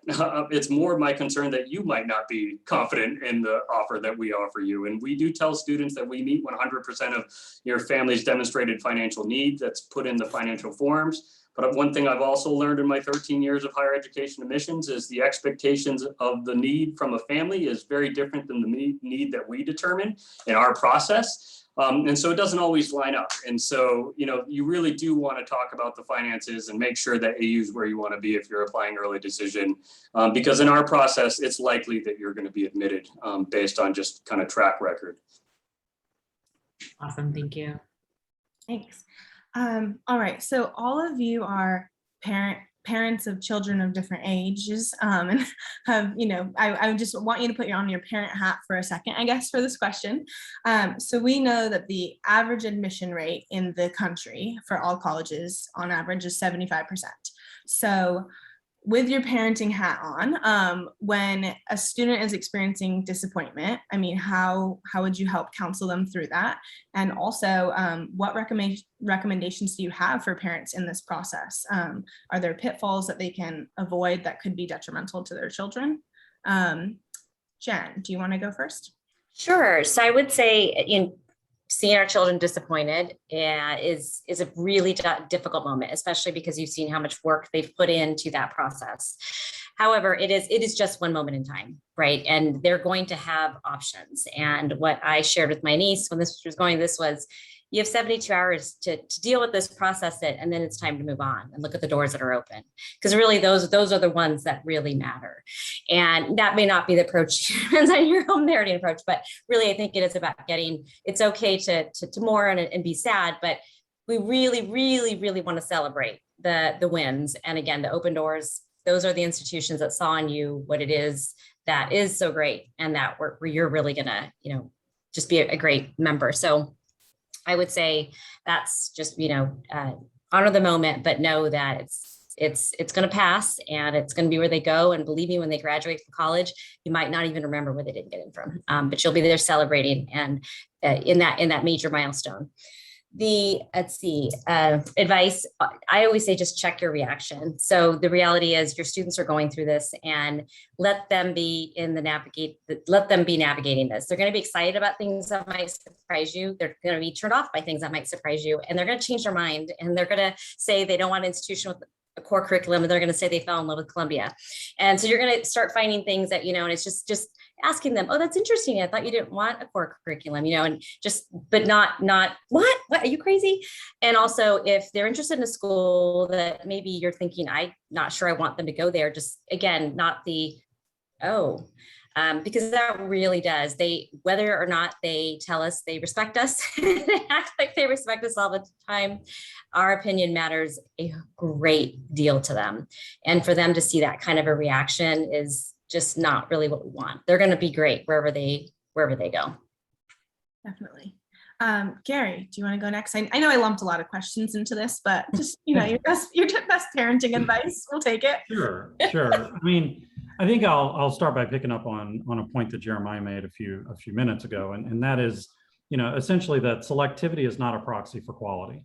it's more my concern that you might not be confident in the offer that we offer you. And we do tell students that we meet 100% of your family's demonstrated financial needs. That's put in the financial forms. But one thing I've also learned in my 13 years of higher education admissions is the expectations of the need from a family is very different than the need that we determine in our process. And so it doesn't always line up. And so, you really do want to talk about the finances and make sure that AU is where you want to be if you're applying early decision, because in our process, it's likely that you're going to be admitted based on just kind of track record. Awesome. Thank you. Thanks. All right. So all of you are parents of children of different ages, and have, I just want you to put on your parent hat for a second, I guess, for this question. So we know that the average admission rate in the country for all colleges on average is 75%. So with your parenting hat on, when a student is experiencing disappointment, how would you help counsel them through that? And also, what recommendations do you have for parents in this process? Are there pitfalls that they can avoid that could be detrimental to their children? Jen, do you want to go first? Sure. So I would say, seeing our children disappointed is a really difficult moment, especially because you've seen how much work they've put into that process. However, it is just one moment in time, right? And they're going to have options. And what I shared with my niece when this was, you have 72 hours to deal with this, process it, and then it's time to move on and look at the doors that are open. Because really, those are the ones that really matter. And that may not be the approach, depends on your own parenting approach, but really, I think it is about it's okay to mourn and be sad, but we really, really, really want to celebrate the wins. And again, the open doors, those are the institutions that saw in you what it is that is so great, and that where you're really gonna, just be a great member. So I would say that's just, honor the moment, but know that it's going to pass, and it's going to be where they go. And believe me, when they graduate from college, you might not even remember where they didn't get in from, but you'll be there celebrating and in that major milestone. Let's see, advice, I always say just check your reaction. So the reality is your students are going through this, and let them be navigating this. They're going to be excited about things that might surprise you. They're going to be turned off by things that might surprise you, and they're going to change their mind, and they're going to say they don't want an institution with a core curriculum, and they're going to say they fell in love with Columbia. And so you're going to start finding things that, and it's just asking them, oh, that's interesting. I thought you didn't want a core curriculum, and but not what are you crazy? And also, if they're interested in a school that maybe you're thinking, I'm not sure I want them to go there, just again, not the, because that really does. Whether or not they tell us they respect us, they act like they respect us all the time, our opinion matters a great deal to them. And for them to see that kind of a reaction is just not really what we want. They're going to be great wherever they go. Definitely. Gary, do you want to go next? I know I lumped a lot of questions into this, but just, your best parenting advice, we'll take it. Sure. I mean, I think I'll start by picking up on a point that Jeremiah made a few minutes ago, and that is, essentially that selectivity is not a proxy for quality.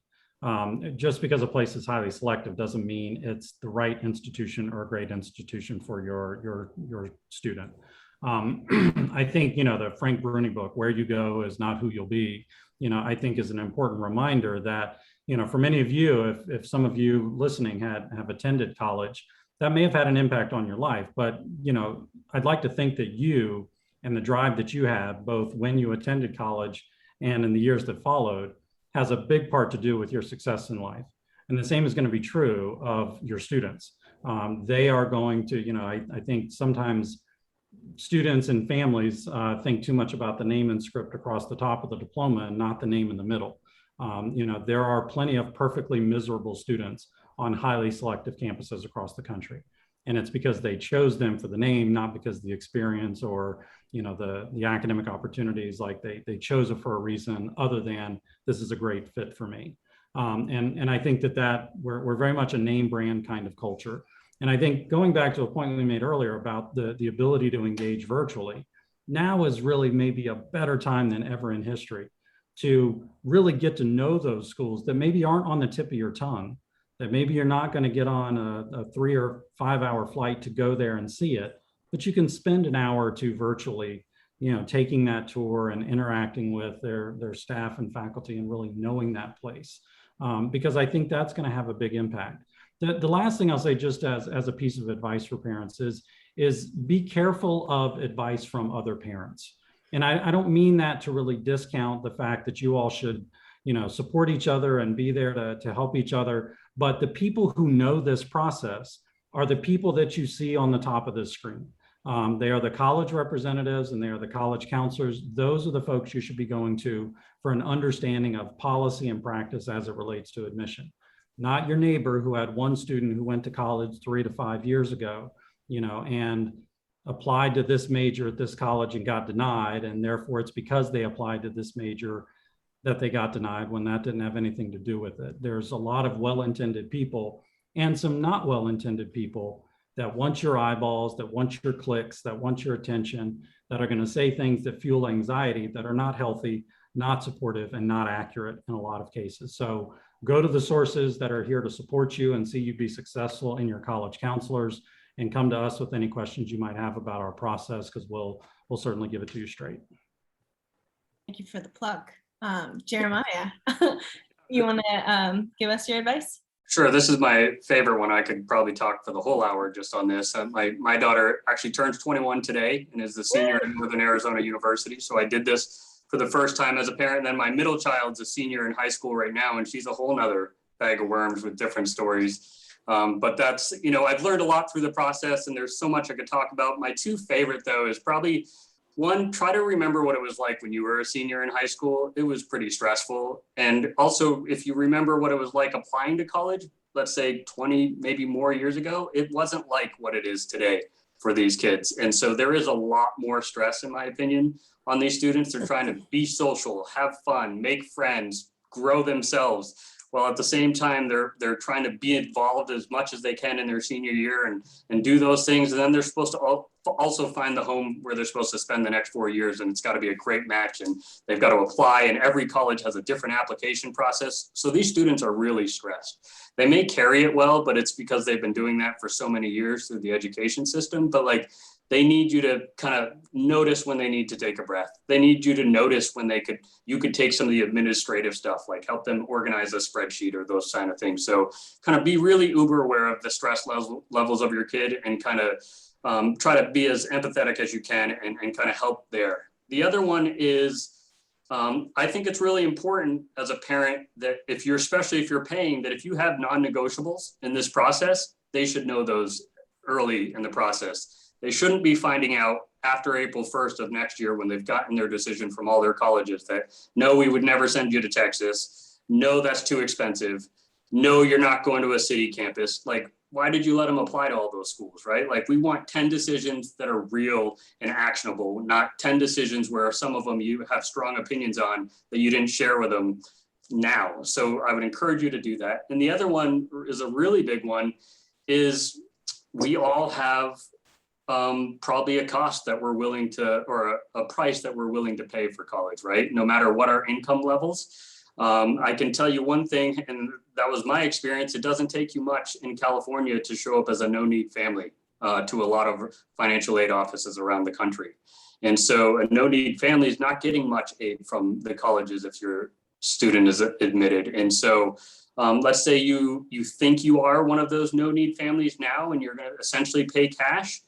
Just because a place is highly selective doesn't mean it's the right institution or a great institution for your student. I think, the Frank Bruni book, Where You Go Is Not Who You'll Be, I think is an important reminder that, for many of you, if some of you listening have attended college, that may have had an impact on your life. But, I'd like to think that you and the drive that you had, both when you attended college and in the years that followed, has a big part to do with your success in life. And the same is going to be true of your students. They are going to, I think sometimes students and families think too much about the name and script across the top of the diploma and not the name in the middle. There are plenty of perfectly miserable students on highly selective campuses across the country. And it's because they chose them for the name, not because the experience or the academic opportunities. Like they chose it for a reason other than this is a great fit for me. And I think that we're very much a name brand kind of culture. And I think going back to a point we made earlier about the ability to engage virtually, now is really maybe a better time than ever in history to really get to know those schools that maybe aren't on the tip of your tongue, that maybe you're not going to get on a 3 or 5 hour flight to go there and see it, but you can spend an hour or two virtually, taking that tour and interacting with their staff and faculty and really knowing that place. Because I think that's going to have a big impact. The last thing I'll say, just as a piece of advice for parents, is be careful of advice from other parents. And I don't mean that to really discount the fact that you all should, support each other and be there to help each other. But the people who know this process are the people that you see on the top of this screen. They are the college representatives and they are the college counselors. Those are the folks you should be going to for an understanding of policy and practice as it relates to admission. Not your neighbor who had one student who went to college 3 to 5 years ago, and applied to this major at this college and got denied. And therefore it's because they applied to this major that they got denied when that didn't have anything to do with it. There's a lot of well-intended people and some not well-intended people that want your eyeballs, that want your clicks, that want your attention, that are going to say things that fuel anxiety, that are not healthy, not supportive, and not accurate in a lot of cases. So go to the sources that are here to support you and see you be successful in your college counselors, and come to us with any questions you might have about our process, because we'll certainly give it to you straight. Thank you for the plug. Jeremiah, you want to give us your advice? Sure. This is my favorite one. I could probably talk for the whole hour just on this. My daughter actually turns 21 today and is the senior at Northern Arizona University. So I did this for the first time as a parent. And then my middle child's a senior in high school right now, and she's a whole nother bag of worms with different stories. But that's, I've learned a lot through the process, and there's so much I could talk about. My two favorite, though, is probably one, try to remember what it was like when you were a senior in high school. It was pretty stressful. And also, if you remember what it was like applying to college, let's say 20, maybe more years ago, it wasn't like what it is today for these kids. And so there is a lot more stress, in my opinion, on these students. They're trying to be social, have fun, make friends, grow themselves, while at the same time they're trying to be involved as much as they can in their senior year and do those things. And then they're supposed to also find the home where they're supposed to spend the next 4 years, and it's got to be a great match, and they've got to apply, and every college has a different application process. So these students are really stressed. They may carry it well, but it's because they've been doing that for so many years through the education system. But like, they need you to kind of notice when they need to take a breath. They need you to notice when you could take some of the administrative stuff, like help them organize a spreadsheet or those kind of things. So kind of be really uber aware of the stress levels of your kid, and kind of try to be as empathetic as you can, and kind of help there. The other one is, I think it's really important as a parent that especially if you're paying, that if you have non-negotiables in this process, they should know those early in the process. They shouldn't be finding out after April 1st of next year, when they've gotten their decision from all their colleges, that no, we would never send you to Texas. No, that's too expensive. No, you're not going to a city campus. Like, why did you let them apply to all those schools, right? Like, we want 10 decisions that are real and actionable, not 10 decisions where some of them you have strong opinions on that you didn't share with them now. So I would encourage you to do that. And the other one is a really big one, is we all have probably a cost that we're willing to, or a price that we're willing to pay for college, right? No matter what our income levels. I can tell you one thing, and that was my experience. It doesn't take you much in California to show up as a no-need family to a lot of financial aid offices around the country. And so a no-need family is not getting much aid from the colleges if your student is admitted. And so let's say you think you are one of those no-need families now, and you're going to essentially pay cash.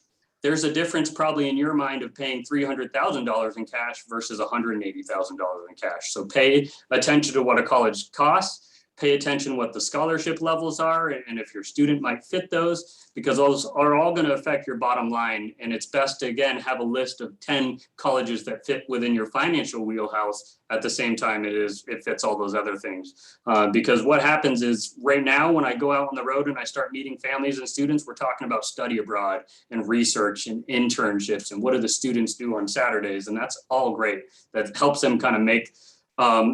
There's a difference probably in your mind of paying $300,000 in cash versus $180,000 in cash. So pay attention to what a college costs, pay attention what the scholarship levels are, and if your student might fit those, because those are all going to affect your bottom line. And it's best to, again, have a list of 10 colleges that fit within your financial wheelhouse at the same time it fits all those other things. Because what happens is, right now, when I go out on the road and I start meeting families and students, we're talking about study abroad and research and internships and what do the students do on Saturdays. And that's all great. That helps them kind of make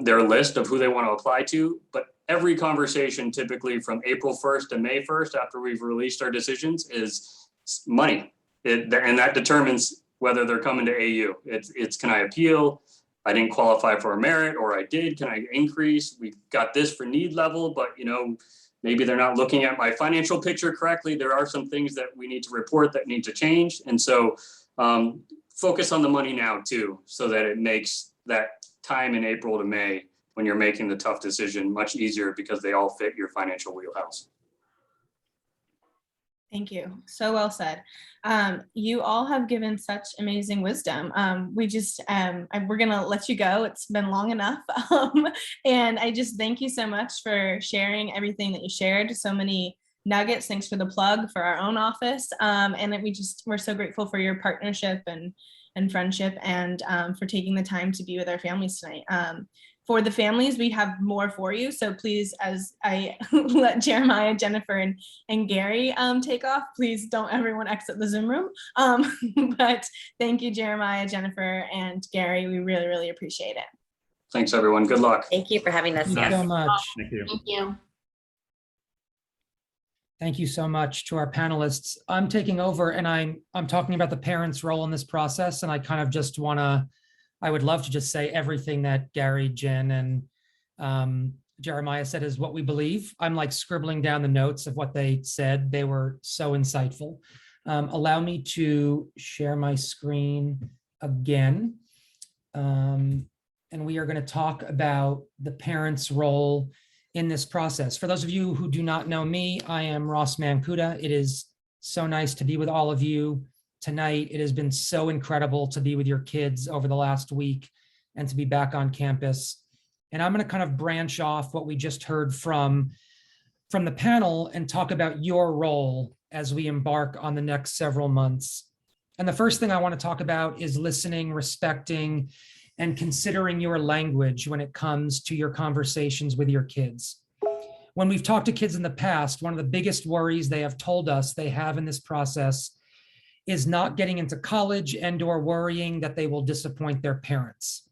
their list of who they want to apply to. But every conversation, typically from April 1st to May 1st, after we've released our decisions, is money. And that determines whether they're coming to AU. It's can I appeal? I didn't qualify for a merit, or I did. Can I increase? We got this for need level, but maybe they're not looking at my financial picture correctly. There are some things that we need to report that need to change. And so focus on the money now too, so that it makes that time in April to May, when you're making the tough decision, much easier, because they all fit your financial wheelhouse. Thank you. So well said. You all have given such amazing wisdom. We're going to let you go. It's been long enough. And I just thank you so much for sharing everything that you shared. So many nuggets. Thanks for the plug for our own office. And we're so grateful for your partnership and friendship, and for taking the time to be with our families tonight. For the families, we have more for you. So please, as I let Jeremiah, Jennifer, and Gary take off, please don't everyone exit the Zoom room. But thank you, Jeremiah, Jennifer, and Gary. We really, really appreciate it. Thanks, everyone. Good luck. Thank you for having us. Thank you Yes. so much. Thank you. Thank you. Thank you so much to our panelists. I'm taking over, and I'm talking about the parents' role in this process. And I kind of just I would love to just say everything that Gary, Jen, and Jeremiah said is what we believe. I'm like scribbling down the notes of what they said. They were so insightful. Allow me to share my screen again. And we are going to talk about the parents' role in this process. For those of you who do not know me, I am Ross Mancuda. It is so nice to be with all of you tonight. It has been so incredible to be with your kids over the last week and to be back on campus. And I'm going to kind of branch off what we just heard from the panel and talk about your role as we embark on the next several months. And the first thing I want to talk about is listening, respecting, and considering your language when it comes to your conversations with your kids. When we've talked to kids in the past, one of the biggest worries they have told us they have in this process is not getting into college and/or worrying that they will disappoint their parents.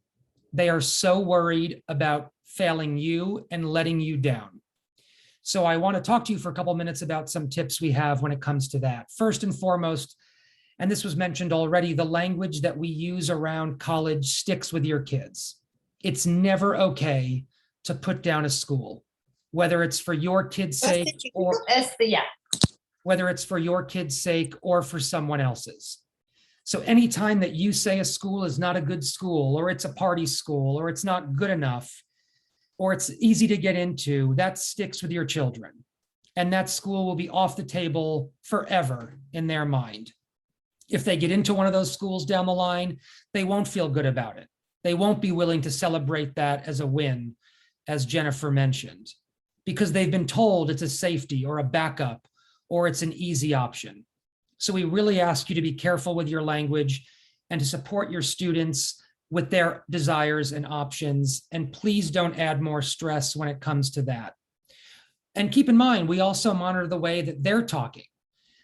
They are so worried about failing you and letting you down. So I want to talk to you for a couple minutes about some tips we have when it comes to that. First and foremost, and this was mentioned already, the language that we use around college sticks with your kids. It's never okay to put down a school, whether it's for your kids' sake or whether it's for your kids' sake or for someone else's. So anytime that you say a school is not a good school, or it's a party school, or it's not good enough, or it's easy to get into, that sticks with your children. And that school will be off the table forever in their mind. If they get into one of those schools down the line, they won't feel good about it. They won't be willing to celebrate that as a win, as Jennifer mentioned, because they've been told it's a safety or a backup, or it's an easy option. So we really ask you to be careful with your language and to support your students with their desires and options. And please don't add more stress when it comes to that. And keep in mind, we also monitor the way that they're talking.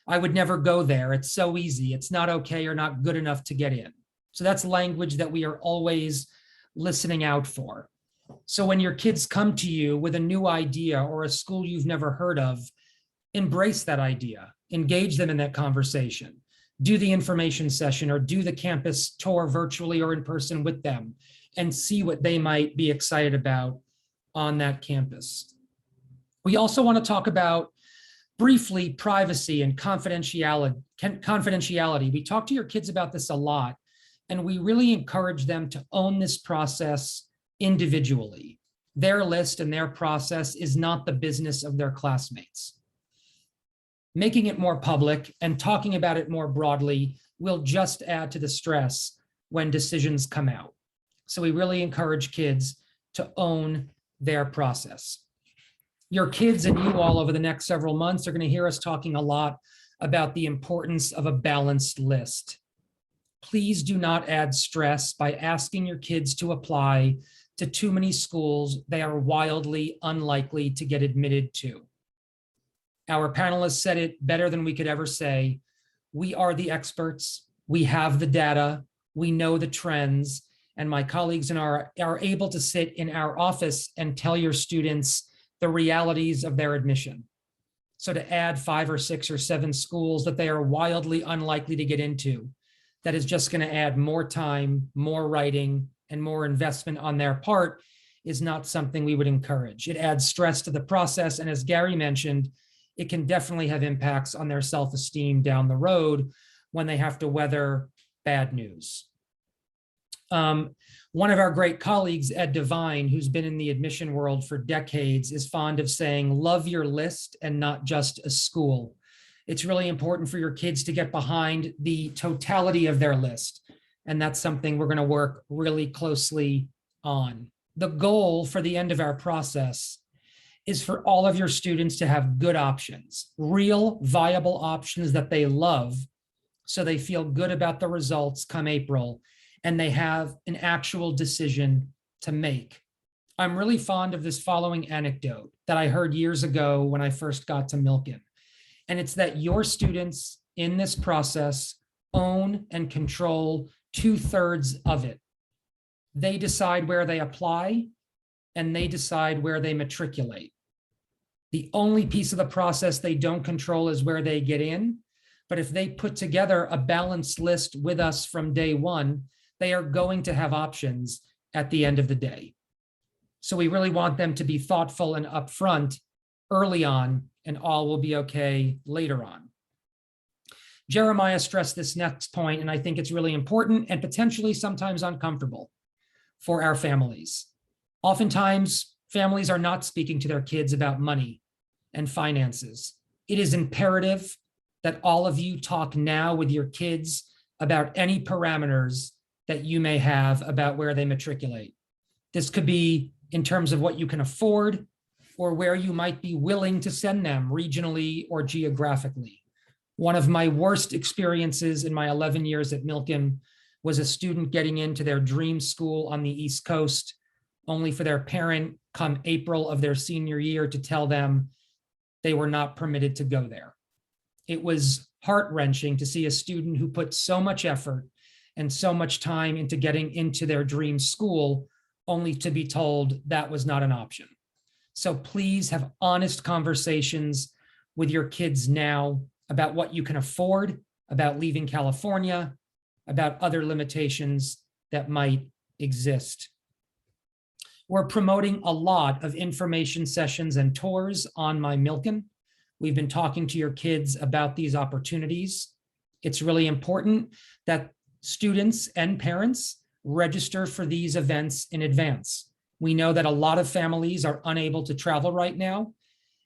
I would never go there. It's so easy. It's not okay or not good enough to get in. So that's language that we are always listening out for. So when your kids come to you with a new idea or a school you've never heard of, embrace that idea, engage them in that conversation, do the information session or do the campus tour virtually or in person with them and see what they might be excited about on that campus. We also want to talk about briefly privacy and confidentiality. We talk to your kids about this a lot, and we really encourage them to own this process individually. Their list and their process is not the business of their classmates. Making it more public and talking about it more broadly will just add to the stress when decisions come out. So we really encourage kids to own their process. Your kids and you all over the next several months are going to hear us talking a lot about the importance of a balanced list. Please do not add stress by asking your kids to apply to too many schools they are wildly unlikely to get admitted to. Our panelists said it better than we could ever say. We are the experts. We have the data. We know the trends. And my colleagues are able to sit in our office and tell your students the realities of their admission. So to add 5 or 6 or 7 schools that they are wildly unlikely to get into, that is just going to add more time, more writing, and more investment on their part is not something we would encourage. It adds stress to the process. And as Gary mentioned, it can definitely have impacts on their self-esteem down the road when they have to weather bad news. One of our great colleagues, Ed Devine, who's been in the admission world for decades, is fond of saying, love your list and not just a school. It's really important for your kids to get behind the totality of their list. And that's something we're going to work really closely on. The goal for the end of our process is for all of your students to have good options, real viable options that they love, so they feel good about the results come April and they have an actual decision to make. I'm really fond of this following anecdote that I heard years ago when I first got to Milken. And it's that your students in this process own and control 2/3 of it. They decide where they apply and they decide where they matriculate. The only piece of the process they don't control is where they get in. But if they put together a balanced list with us from day one, they are going to have options at the end of the day. So we really want them to be thoughtful and upfront early on, and all will be okay later on. Jeremiah stressed this next point, and I think it's really important and potentially sometimes uncomfortable for our families. Oftentimes, families are not speaking to their kids about money and finances. It is imperative that all of you talk now with your kids about any parameters that you may have about where they matriculate. This could be in terms of what you can afford or where you might be willing to send them regionally or geographically. One of my worst experiences in my 11 years at Milken was a student getting into their dream school on the East Coast, only for their parent come April of their senior year to tell them they were not permitted to go there. It was heart-wrenching to see a student who put so much effort and so much time into getting into their dream school, only to be told that was not an option. So please have honest conversations with your kids now about what you can afford, about leaving California, about other limitations that might exist. We're promoting a lot of information sessions and tours on MyMilken. We've been talking to your kids about these opportunities. It's really important that students and parents register for these events in advance. We know that a lot of families are unable to travel right now.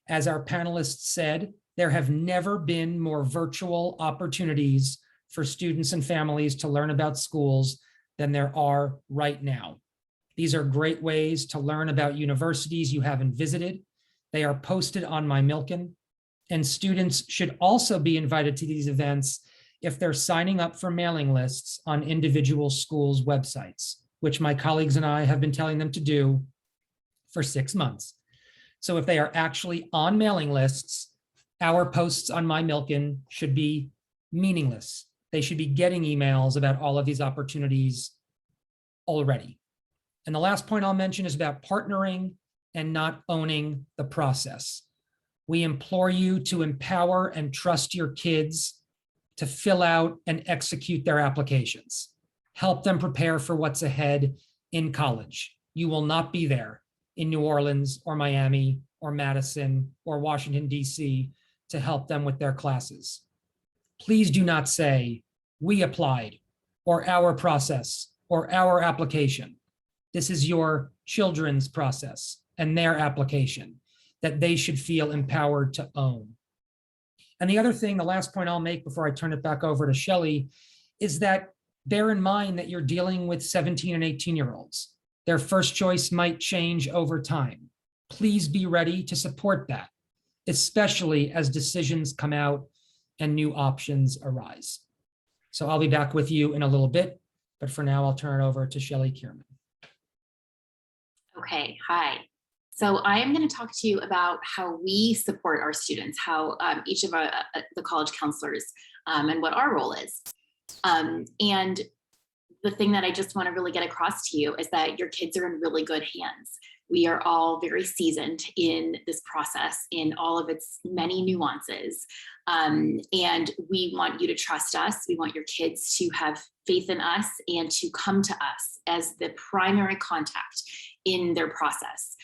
As our panelists said, there have never been more virtual opportunities for students and families to learn about schools than there are right now. These are great ways to learn about universities you haven't visited. They are posted on MyMilken, and students should also be invited to these events if they're signing up for mailing lists on individual schools' websites, which my colleagues and I have been telling them to do for 6 months. So if they are actually on mailing lists, our posts on MyMilken should be meaningless. They should be getting emails about all of these opportunities already. And the last point I'll mention is about partnering and not owning the process. We implore you to empower and trust your kids to fill out and execute their applications. Help them prepare for what's ahead in college. You will not be there in New Orleans or Miami or Madison or Washington, D.C. to help them with their classes. Please do not say, we applied, or our process, or our application. This is your children's process and their application that they should feel empowered to own. And the other thing, the last point I'll make before I turn it back over to Shelley, is that bear in mind that you're dealing with 17 and 18-year-olds. Their first choice might change over time. Please be ready to support that, especially as decisions come out and new options arise. So I'll be back with you in a little bit, but for now, I'll turn it over to Shelley Kierman. Okay, hi. So I am going to talk to you about how we support our students, how each of the college counselors and what our role is. And the thing that I just want to really get across to you is that your kids are in really good hands. We are all very seasoned in this process, in all of its many nuances. And we want you to trust us. We want your kids to have faith in us and to come to us as the primary contact in their process.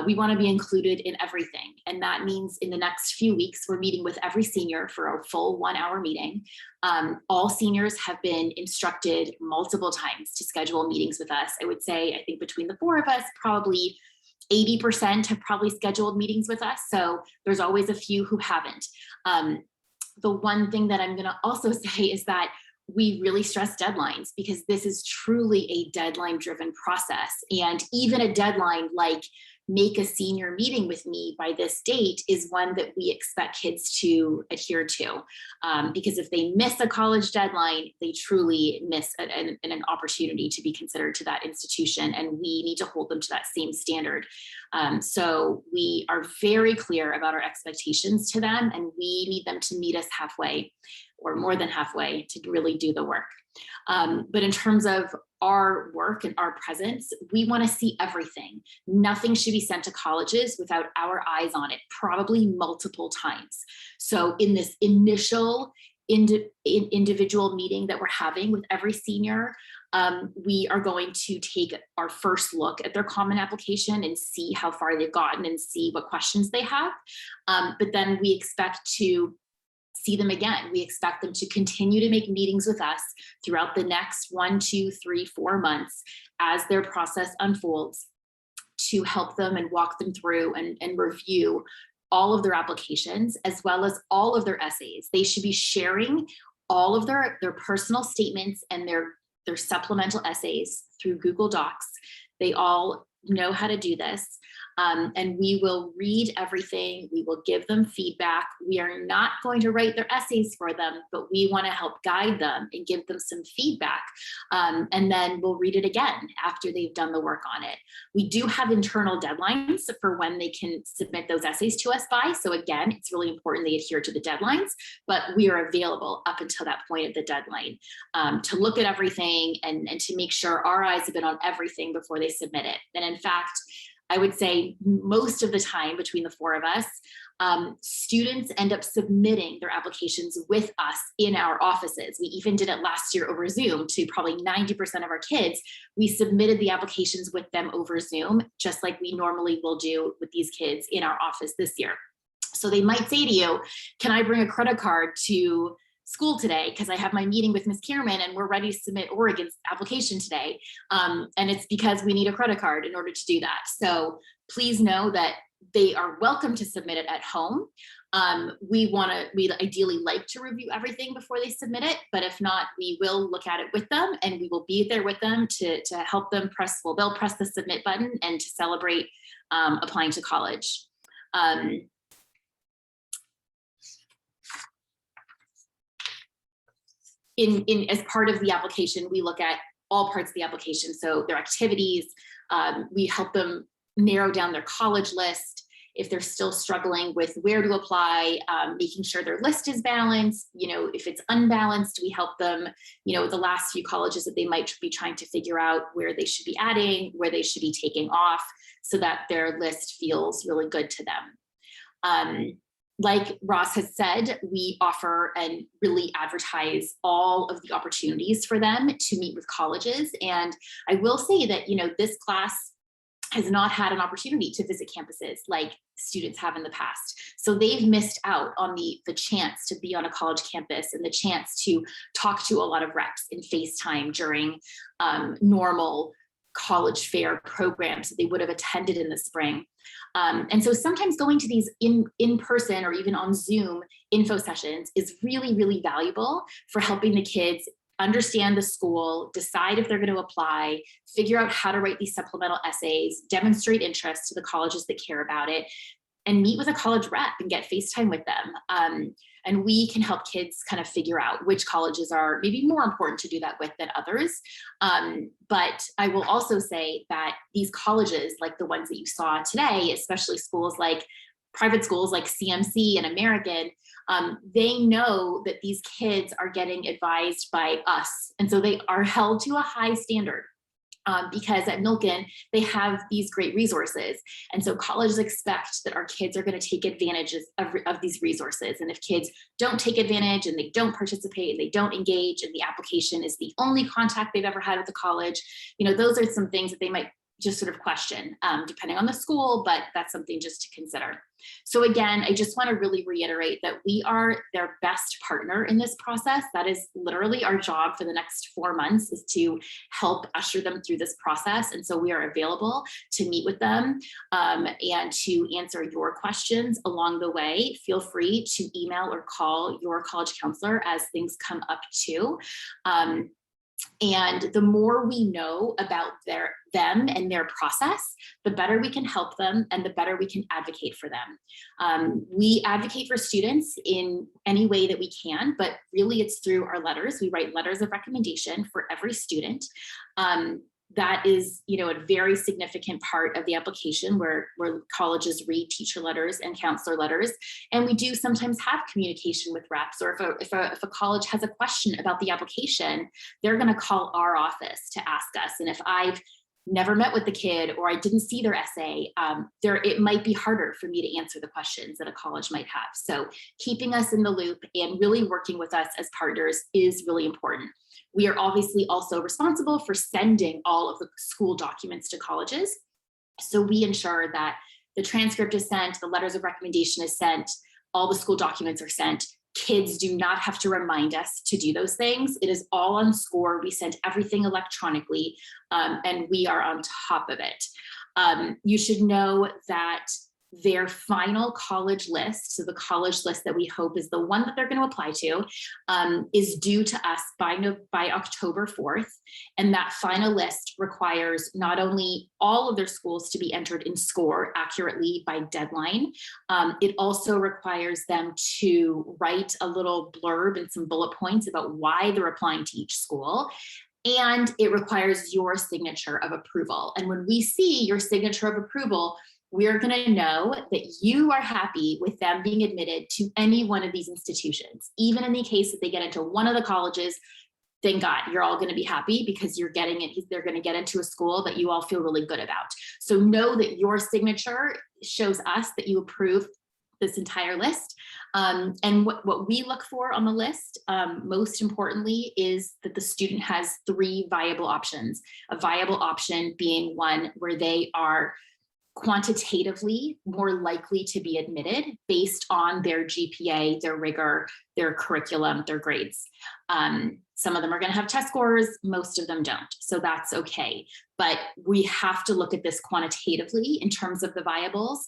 We want to be included in everything. And that means in the next few weeks, we're meeting with every senior for a full 1-hour meeting. All seniors have been instructed multiple times to schedule meetings with us. I would say, I think between the 4 of us, probably 80% have probably scheduled meetings with us. So there's always a few who haven't. The one thing that I'm going to also say is that we really stress deadlines, because this is truly a deadline driven process. And even a deadline like make a senior meeting with me by this date is one that we expect kids to adhere to. Because if they miss a college deadline, they truly miss an opportunity to be considered to that institution, and we need to hold them to that same standard. So we are very clear about our expectations to them, and we need them to meet us halfway or more than halfway to really do the work. But in terms of our work and our presence, we want to see everything. Nothing should be sent to colleges without our eyes on it, probably multiple times. So in this initial individual meeting that we're having with every senior, we are going to take our first look at their common application and see how far they've gotten and see what questions they have. But then we expect to see them again. We expect them to continue to make meetings with us throughout the next 1, 2, 3, 4 months as their process unfolds, to help them and walk them through and review all of their applications, as well as all of their essays. They should be sharing all of their personal statements and their supplemental essays through Google Docs. They all know how to do this. And we will read everything. We will give them feedback. We are not going to write their essays for them, but we want to help guide them and give them some feedback. And then we'll read it again after they've done the work on it. We do have internal deadlines for when they can submit those essays to us by. So again, it's really important they adhere to the deadlines, but we are available up until that point of the deadline to look at everything and to make sure our eyes have been on everything before they submit it. And in fact, I would say most of the time between the four of us, students end up submitting their applications with us in our offices. We even did it last year over Zoom to probably 90% of our kids. We submitted the applications with them over Zoom, just like we normally will do with these kids in our office this year. So they might say to you, can I bring a credit card to school today because I have my meeting with Ms. Kierman and we're ready to submit Oregon's application today. And it's because we need a credit card in order to do that. So please know that they are welcome to submit it at home. We ideally like to review everything before they submit it, but if not, we will look at it with them and we will be there with them to help them they'll press the submit button and to celebrate applying to college. As part of the application, we look at all parts of the application. So their activities, we help them narrow down their college list. If they're still struggling with where to apply, making sure their list is balanced. If it's unbalanced, we help them, the last few colleges that they might be trying to figure out where they should be adding, where they should be taking off, so that their list feels really good to them. Like Ross has said, we offer and really advertise all of the opportunities for them to meet with colleges. And I will say that, this class has not had an opportunity to visit campuses like students have in the past. So they've missed out on the chance to be on a college campus and the chance to talk to a lot of reps in FaceTime during normal college fair programs that they would have attended in the spring. And so sometimes going to these in person or even on Zoom info sessions is really, really valuable for helping the kids understand the school, decide if they're going to apply, figure out how to write these supplemental essays, demonstrate interest to the colleges that care about it, and meet with a college rep and get FaceTime with them. And we can help kids kind of figure out which colleges are maybe more important to do that with than others. But I will also say that these colleges, like the ones that you saw today, especially private schools like CMC and American, they know that these kids are getting advised by us. And so they are held to a high standard. Because at Milken, they have these great resources. And so colleges expect that our kids are going to take advantage of these resources. And if kids don't take advantage and they don't participate and they don't engage and the application is the only contact they've ever had with the college, those are some things that they might just sort of question, depending on the school, but that's something just to consider. So again, I just want to really reiterate that we are their best partner in this process. That is literally our job for the next 4 months, is to help usher them through this process. And so we are available to meet with them and to answer your questions along the way. Feel free to email or call your college counselor as things come up too. And the more we know about them and their process, the better we can help them and the better we can advocate for them. We advocate for students in any way that we can, but really it's through our letters. We write letters of recommendation for every student. That is, a very significant part of the application where colleges read teacher letters and counselor letters. And we do sometimes have communication with reps, or if a college has a question about the application, they're going to call our office to ask us. And if I've never met with the kid or I didn't see their essay, it might be harder for me to answer the questions that a college might have. So keeping us in the loop and really working with us as partners is really important. We are obviously also responsible for sending all of the school documents to colleges. So we ensure that the transcript is sent, the letters of recommendation is sent, all the school documents are sent. Kids do not have to remind us to do those things. It is all on SCORE. We send everything electronically, and we are on top of it. You should know that their final college list, so the college list that we hope is the one that they're going to apply to, is due to us by October 4th. And that final list requires not only all of their schools to be entered in SCORE accurately by deadline, it also requires them to write a little blurb and some bullet points about why they're applying to each school. And it requires your signature of approval. And when we see your signature of approval, we're going to know that you are happy with them being admitted to any one of these institutions. Even in the case that they get into one of the colleges, thank God, you're all going to be happy because you're getting it. They're going to get into a school that you all feel really good about. So know that your signature shows us that you approve this entire list. And what we look for on the list, most importantly, is that the student has 3 viable options. A viable option being one where they are quantitatively more likely to be admitted based on their GPA, their rigor, their curriculum, their grades. Some of them are going to have test scores, most of them don't. So that's okay. But we have to look at this quantitatively in terms of the viables,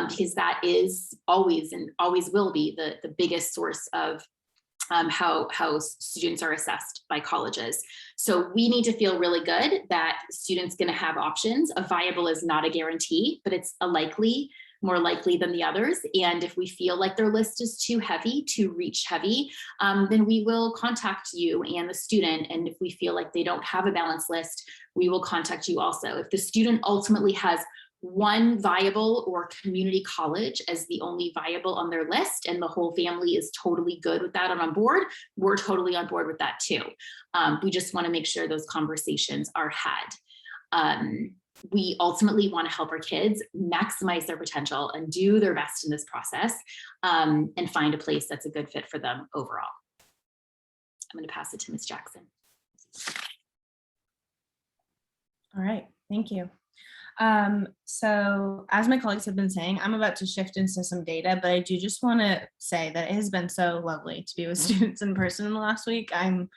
because that is always and always will be the biggest source of how students are assessed by colleges. So we need to feel really good that the student's going to have options. A viable is not a guarantee, but it's a likely, more likely than the others. And if we feel like their list is too heavy, too reach heavy, then we will contact you and the student. And if we feel like they don't have a balanced list, we will contact you also. If the student ultimately has one viable or community college as the only viable on their list, and the whole family is totally good with that and on board, we're totally on board with that too. We just want to make sure those conversations are had. We ultimately want to help our kids maximize their potential and do their best in this process, and find a place that's a good fit for them overall. I'm going to pass it to Ms. Jackson. All right, thank you. So as my colleagues have been saying, I'm about to shift into some data, but I do just want to say that it has been so lovely to be with students in person in the last week. I'm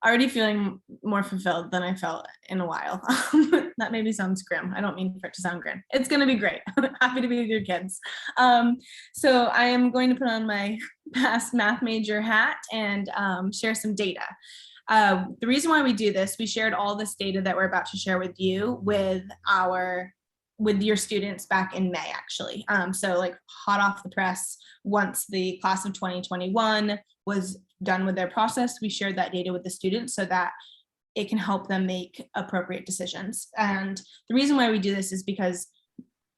already feeling more fulfilled than I felt in a while. That maybe sounds grim. I don't mean for it to sound grim. It's going to be great. Happy to be with your kids. So I am going to put on my past math major hat and share some data. The reason why we do this, we shared all this data that we're about to share with you with your students back in May, actually. So like hot off the press, once the class of 2021 was done with their process, we shared that data with the students so that it can help them make appropriate decisions. And the reason why we do this is because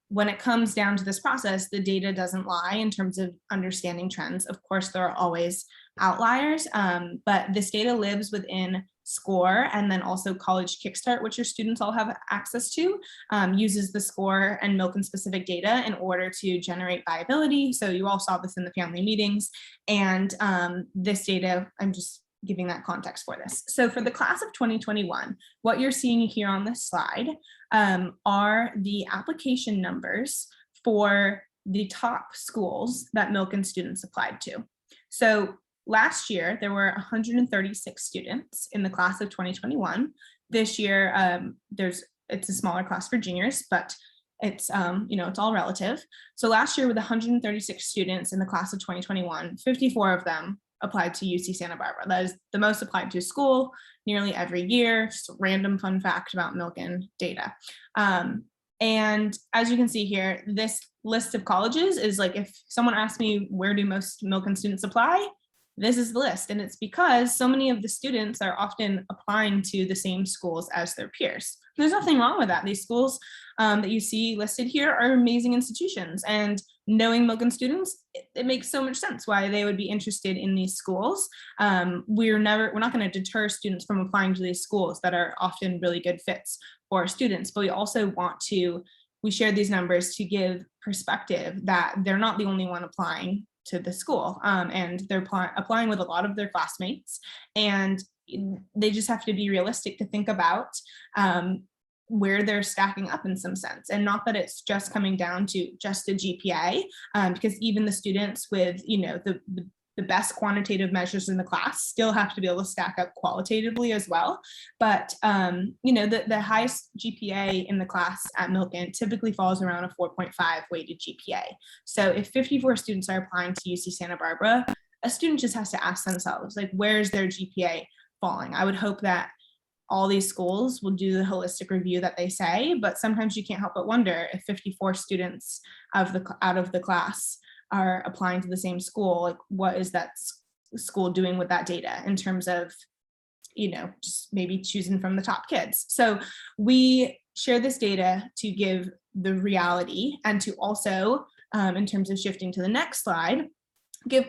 when it comes down to this process, the data doesn't lie in terms of understanding trends. Of course, there are always outliers, but this data lives within SCORE, and then also College Kickstart, which your students all have access to, uses the SCORE and Milken specific data in order to generate viability. So you all saw this in the family meetings, and this data, I'm just giving that context for this. So for the class of 2021, what you're seeing here on this slide are the application numbers for the top schools that Milken students applied to. So last year, there were 136 students in the class of 2021. This year, it's a smaller class for juniors, but it's it's all relative. So last year with 136 students in the class of 2021, 54 of them applied to UC Santa Barbara. That is the most applied to school nearly every year. Just a random fun fact about Milken data. And as you can see here, this list of colleges is like, if someone asked me, where do most Milken students apply? This is the list. And it's because so many of the students are often applying to the same schools as their peers. There's nothing wrong with that. These schools that you see listed here are amazing institutions, and knowing Milken students, it makes so much sense why they would be interested in these schools. We're not going to deter students from applying to these schools that are often really good fits for students, but we also we share these numbers to give perspective that they're not the only one applying to the school, and they're applying with a lot of their classmates, and they just have to be realistic to think about where they're stacking up in some sense, and not that it's just coming down to just a GPA, because even the students with the best quantitative measures in the class still have to be able to stack up qualitatively as well. But the highest GPA in the class at Milken typically falls around a 4.5 weighted GPA. So if 54 students are applying to UC Santa Barbara, a student just has to ask themselves, like, where's their GPA falling? I would hope that all these schools will do the holistic review that they say, but sometimes you can't help but wonder if 54 students out of the class are applying to the same school, like what is that school doing with that data in terms of, just maybe choosing from the top kids. So we share this data to give the reality, and to also, in terms of shifting to the next slide, give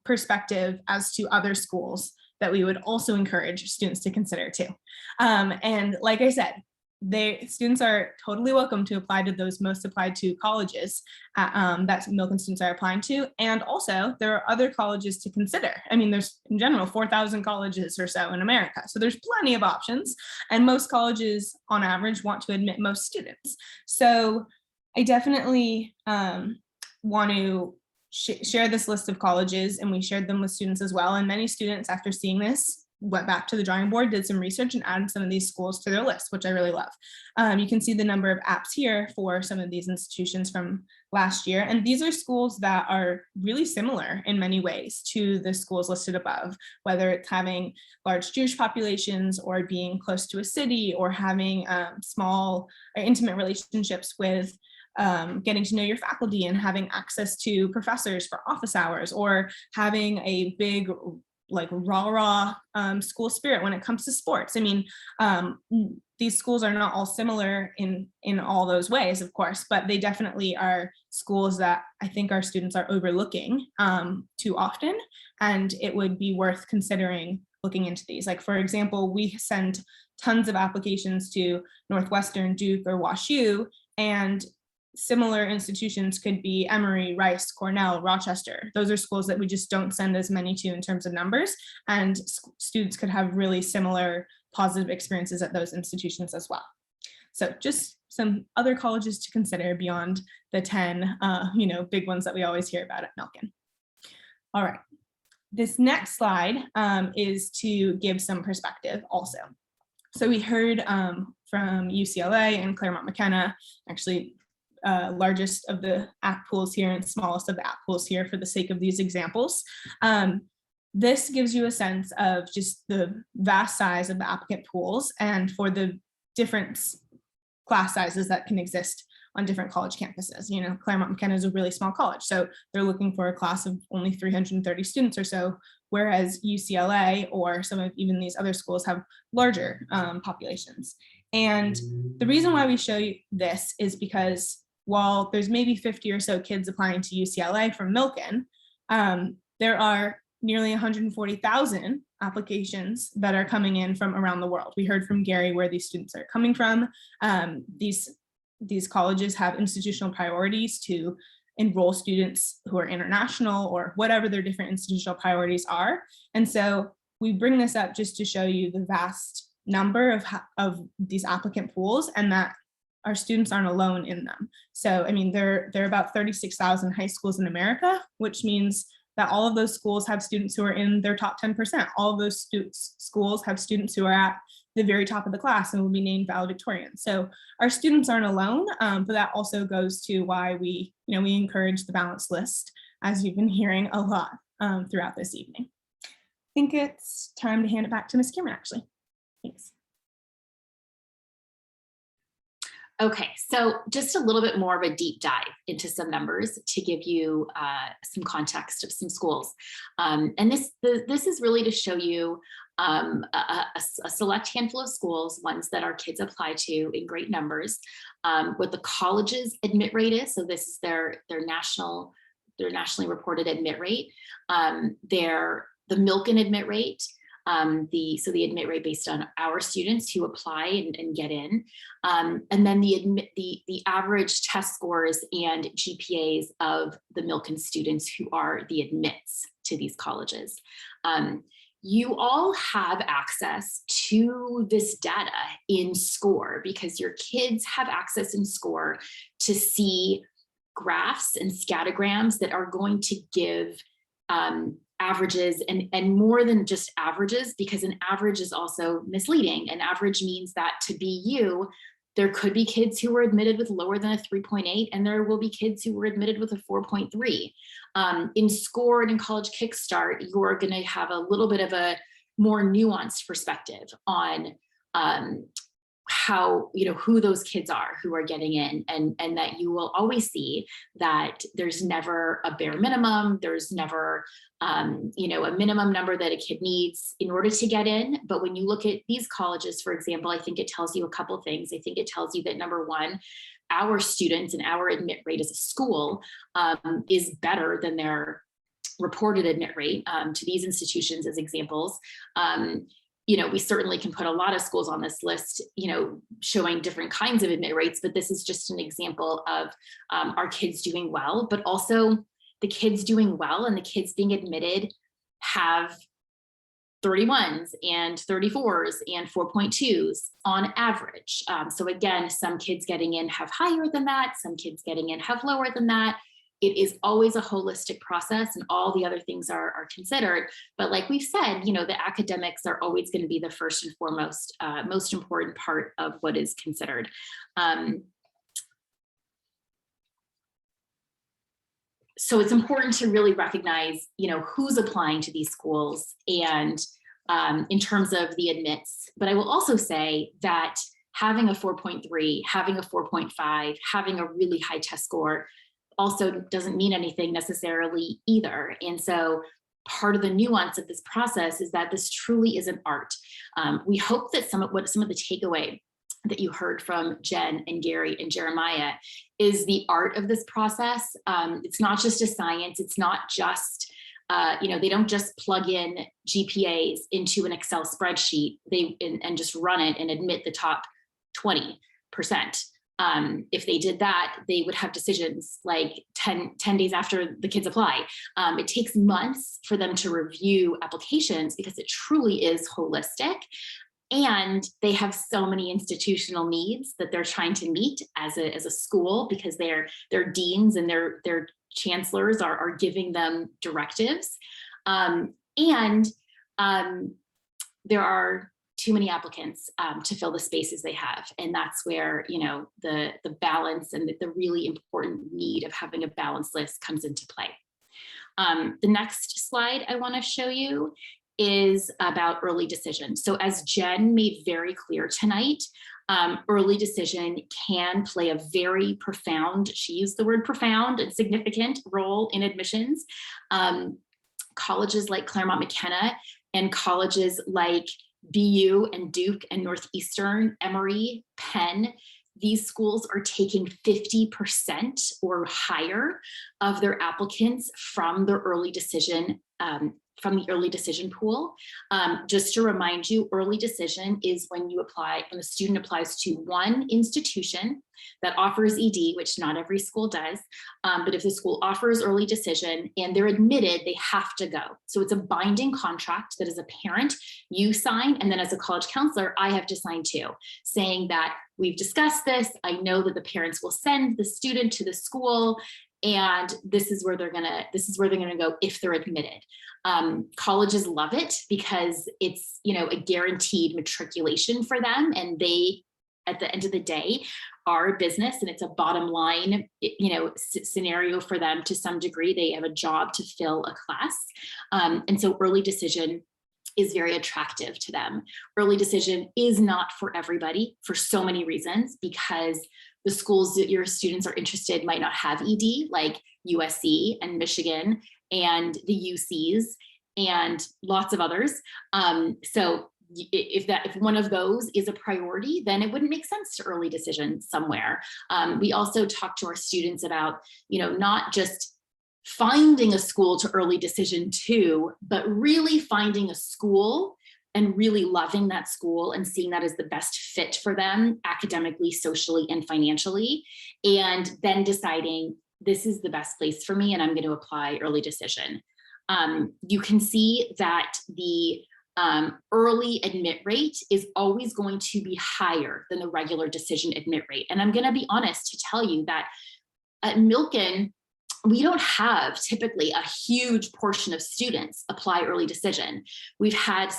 perspective as to other schools that we would also encourage students to consider too. And like I said, students are totally welcome to apply to those most applied to colleges that Milken students are applying to. And also there are other colleges to consider. I mean, there's in general 4,000 colleges or so in America. So there's plenty of options, and most colleges on average want to admit most students. So I definitely want to share this list of colleges, and we shared them with students as well. And many students, after seeing this, went back to the drawing board, did some research, and added some of these schools to their list, which I really love. You can see the number of apps here for some of these institutions from last year. And these are schools that are really similar in many ways to the schools listed above, whether it's having large Jewish populations or being close to a city or having small or intimate relationships with getting to know your faculty and having access to professors for office hours, or having a big like rah school spirit when it comes to sports. I mean, these schools are not all similar in all those ways, of course, but they definitely are schools that I think our students are overlooking too often, and it would be worth considering looking into these. Like, for example, we send tons of applications to Northwestern, Duke, or WashU, and similar institutions could be Emory, Rice, Cornell, Rochester. Those are schools that we just don't send as many to in terms of numbers, and students could have really similar positive experiences at those institutions as well. So just some other colleges to consider beyond the 10 big ones that we always hear about at Milken. All right, this next slide is to give some perspective also. So we heard from UCLA and Claremont McKenna, actually largest of the app pools here and smallest of the app pools here for the sake of these examples. This gives you a sense of just the vast size of the applicant pools and for the different class sizes that can exist on different college campuses. You know, Claremont McKenna is a really small college, so they're looking for a class of only 330 students or so, whereas UCLA or some of even these other schools have larger populations. And the reason why we show you this is because while there's maybe 50 or so kids applying to UCLA from Milken, there are nearly 140,000 applications that are coming in from around the world. We heard from Gary where these students are coming from. These colleges have institutional priorities to enroll students who are international or whatever their different institutional priorities are. And so we bring this up just to show you the vast number of these applicant pools, and that our students aren't alone in them. So, I mean, there are about 36,000 high schools in America, which means that all of those schools have students who are in their top 10%. All of those schools have students who are at the very top of the class and will be named valedictorian. So our students aren't alone, but that also goes to why we encourage the balanced list, as you've been hearing a lot throughout this evening. I think it's time to hand it back to Ms. Cameron, actually. Thanks. Okay, so just a little bit more of a deep dive into some numbers to give you some context of some schools. And this is really to show you a select handful of schools, ones that our kids apply to in great numbers, what the college's admit rate is. So this is their nationally reported admit rate, the Milken admit rate, the admit rate based on our students who apply and get in, and then the average test scores and GPAs of the Milken students who are the admits to these colleges. You all have access to this data in SCORE because your kids have access in SCORE to see graphs and scattergrams that are going to give averages and more than just averages, because an average is also misleading. An average means that to be you, there could be kids who were admitted with lower than a 3.8, and there will be kids who were admitted with a 4.3. In SCORE and in College Kickstart, you're going to have a little bit of a more nuanced perspective on how, who those kids are who are getting in, and that you will always see that there's never a bare minimum. There's never, a minimum number that a kid needs in order to get in. But when you look at these colleges, for example, I think it tells you a couple things. I think it tells you that, number one, our students and our admit rate as a school is better than their reported admit rate to these institutions as examples. We certainly can put a lot of schools on this list, showing different kinds of admit rates, but this is just an example of our kids doing well, but also the kids doing well and the kids being admitted have 31s and 34s and 4.2s on average. So again, some kids getting in have higher than that, some kids getting in have lower than that. It is always a holistic process and all the other things are considered. But like we've said, the academics are always going to be the first and foremost, most important part of what is considered. So it's important to really recognize, who's applying to these schools and in terms of the admits. But I will also say that having a 4.3, having a 4.5, having a really high test score also doesn't mean anything necessarily either. And so part of the nuance of this process is that this truly is an art. We hope that some of the takeaway that you heard from Jen and Gary and Jeremiah is the art of this process. It's not just a science. It's not just, they don't just plug in GPAs into an Excel spreadsheet and just run it and admit the top 20%. If they did that, they would have decisions like 10 days after the kids apply. It takes months for them to review applications because it truly is holistic. And they have so many institutional needs that they're trying to meet as a school because their deans and their chancellors are giving them directives. And there are too many applicants to fill the spaces they have. And that's where, the balance and the really important need of having a balanced list comes into play. The next slide I want to show you is about early decision. So as Jen made very clear tonight, early decision can play a very profound, she used the word profound and significant role in admissions. Colleges like Claremont McKenna and colleges like BU and Duke and Northeastern, Emory, Penn, these schools are taking 50% or higher of their applicants from the early decision pool. Just to remind you, early decision is when the student applies to one institution that offers ED, which not every school does. But if the school offers early decision and they're admitted, they have to go. So it's a binding contract that as a parent, you sign, and then as a college counselor, I have to sign too, saying that we've discussed this. I know that the parents will send the student to the school, and this is where they're gonna go if they're admitted. Colleges love it because it's a guaranteed matriculation for them, and they, at the end of the day, are a business, and it's a bottom line scenario for them to some degree. They have a job to fill a class, and so early decision is very attractive to them. Early decision is not for everybody for so many reasons, because the schools that your students are interested might not have ED, like USC and Michigan and the UCs and lots of others. So if one of those is a priority, then it wouldn't make sense to early decision somewhere. We also talk to our students about, not just finding a school to early decision to, but really finding a school and really loving that school and seeing that as the best fit for them academically, socially, and financially, and then deciding this is the best place for me and I'm going to apply early decision. You can see that the early admit rate is always going to be higher than the regular decision admit rate. And I'm going to be honest to tell you that at Milken, we don't have typically a huge portion of students apply early decision. We've had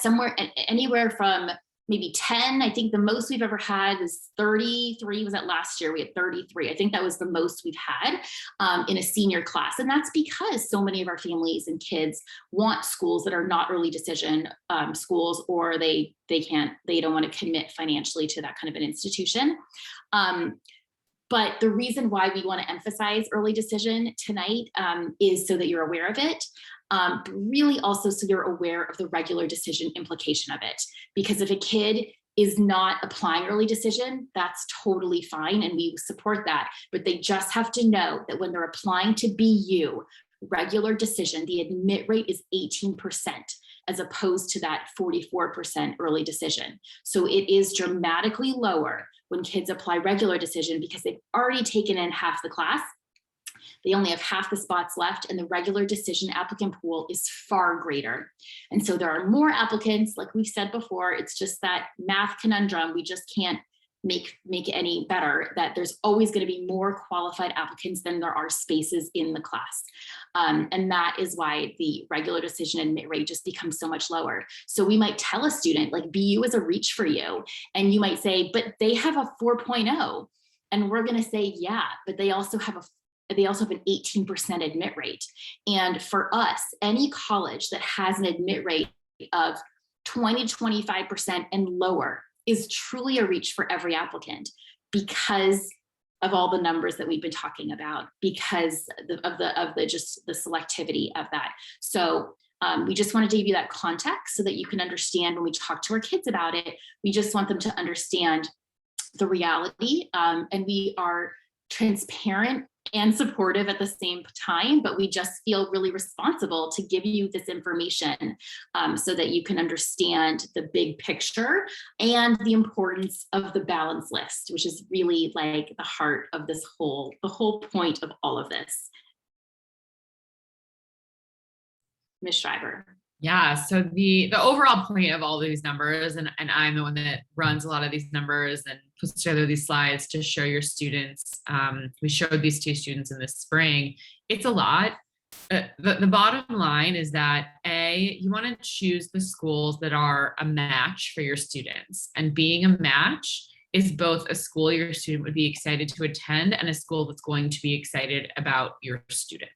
anywhere from maybe 10. I think the most we've ever had was 33. Was that last year? We had 33. I think that was the most we've had in a senior class. And that's because so many of our families and kids want schools that are not early decision schools, or they don't want to commit financially to that kind of an institution. But the reason why we want to emphasize early decision tonight is so that you're aware of it, but really also so you're aware of the regular decision implication of it. Because if a kid is not applying early decision, that's totally fine, and we support that. But they just have to know that when they're applying to BU, regular decision, the admit rate is 18%, as opposed to that 44% early decision. So it is dramatically lower when kids apply regular decision because they've already taken in half the class. They only have half the spots left, and the regular decision applicant pool is far greater. And so there are more applicants, like we've said before. It's just that math conundrum. We just can't make it any better, that there's always going to be more qualified applicants than there are spaces in the class. And that is why the regular decision admit rate just becomes so much lower. So we might tell a student, like, BU is a reach for you. And you might say, but they have a 4.0. And we're going to say, yeah, but they also have an 18% admit rate. And for us, any college that has an admit rate of 20, 25% and lower is truly a reach for every applicant, because of all the numbers that we've been talking about, because of the selectivity of that. So we just wanted to give you that context so that you can understand when we talk to our kids about it. We just want them to understand the reality, and we are transparent and supportive at the same time, but we just feel really responsible to give you this information so that you can understand the big picture and the importance of the balance list, which is really like the heart of this the whole point of all of this. Ms. Schreiber. Yeah, so the overall point of all these numbers, and I'm the one that runs a lot of these numbers and puts together these slides to show your students. We showed these 2 students in the spring. It's a lot. The bottom line is that you want to choose the schools that are a match for your students, and being a match is both a school your student would be excited to attend and a school that's going to be excited about your student.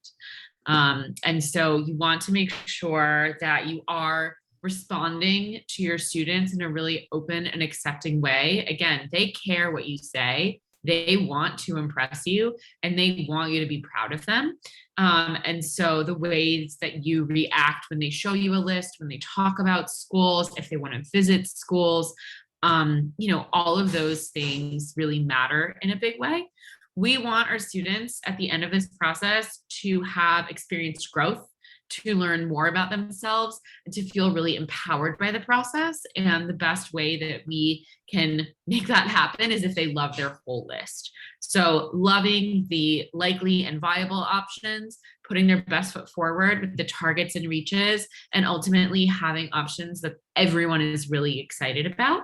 And so you want to make sure that you are responding to your students in a really open and accepting way. Again, they care what you say. They want to impress you and they want you to be proud of them. And so the ways that you react when they show you a list, when they talk about schools, if they want to visit schools, all of those things really matter in a big way. We want our students at the end of this process to have experienced growth, to learn more about themselves, and to feel really empowered by the process. And the best way that we can make that happen is if they love their whole list. So loving the likely and viable options, putting their best foot forward with the targets and reaches, and ultimately having options that everyone is really excited about.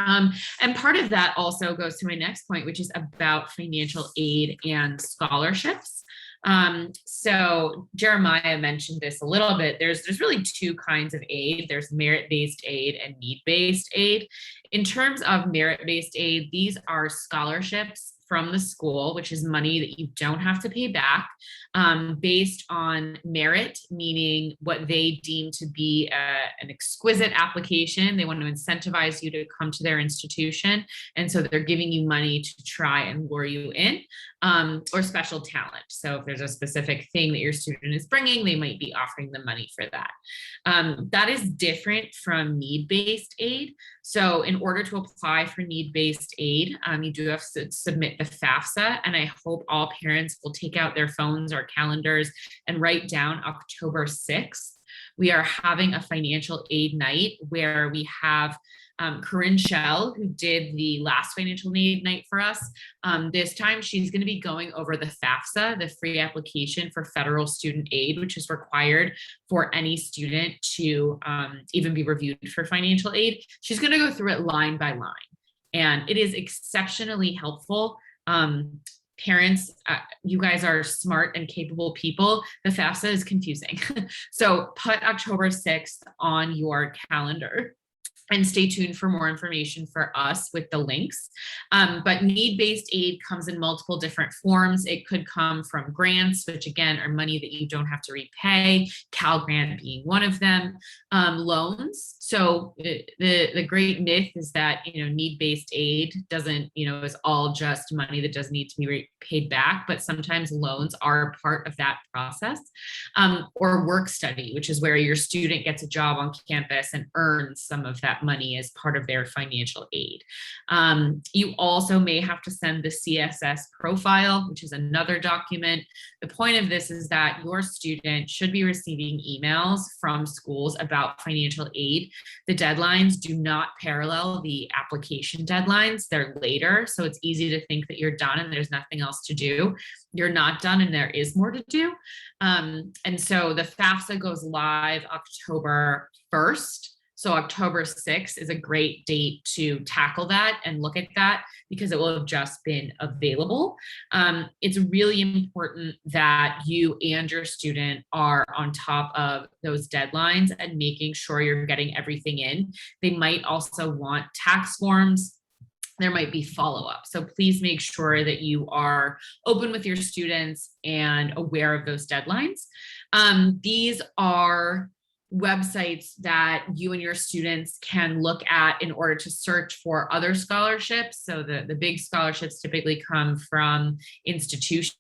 And part of that also goes to my next point, which is about financial aid and scholarships. So Jeremiah mentioned this a little bit. There's really 2 kinds of aid. There's merit-based aid and need-based aid. In terms of merit-based aid, these are scholarships from the school, which is money that you don't have to pay back, based on merit, meaning what they deem to be an exquisite application. They want to incentivize you to come to their institution. And so they're giving you money to try and lure you in, or special talent. So if there's a specific thing that your student is bringing, they might be offering them money for that. That is different from need-based aid. So in order to apply for need-based aid, you do have to submit the FAFSA, and I hope all parents will take out their phones or calendars and write down October 6th. We are having a financial aid night where we have Corinne Shell, who did the last financial aid night for us. This time she's going to be going over the FAFSA, the free application for federal student aid, which is required for any student to even be reviewed for financial aid. She's going to go through it line by line, and it is exceptionally helpful. Parents, you guys are smart and capable people. The FAFSA is confusing. So put October 6th on your calendar and stay tuned for more information for us with the links. But need-based aid comes in multiple different forms. It could come from grants, which again are money that you don't have to repay, Cal Grant being one of them. Loans. So the great myth is that, need-based aid doesn't, is all just money that does need to be paid back, but sometimes loans are part of that process. Or work study, which is where your student gets a job on campus and earns some of that that money as part of their financial aid. You also may have to send the CSS profile, which is another document. The point of this is that your student should be receiving emails from schools about financial aid. The deadlines do not parallel the application deadlines. They're later, so it's easy to think that you're done and there's nothing else to do. You're not done and there is more to do. And so the FAFSA goes live October 1st. So October 6th is a great date to tackle that and look at that because it will have just been available. It's really important that you and your student are on top of those deadlines and making sure you're getting everything in. They might also want tax forms. There might be follow-up. So please make sure that you are open with your students and aware of those deadlines. These are websites that you and your students can look at in order to search for other scholarships. So the big scholarships typically come from institutions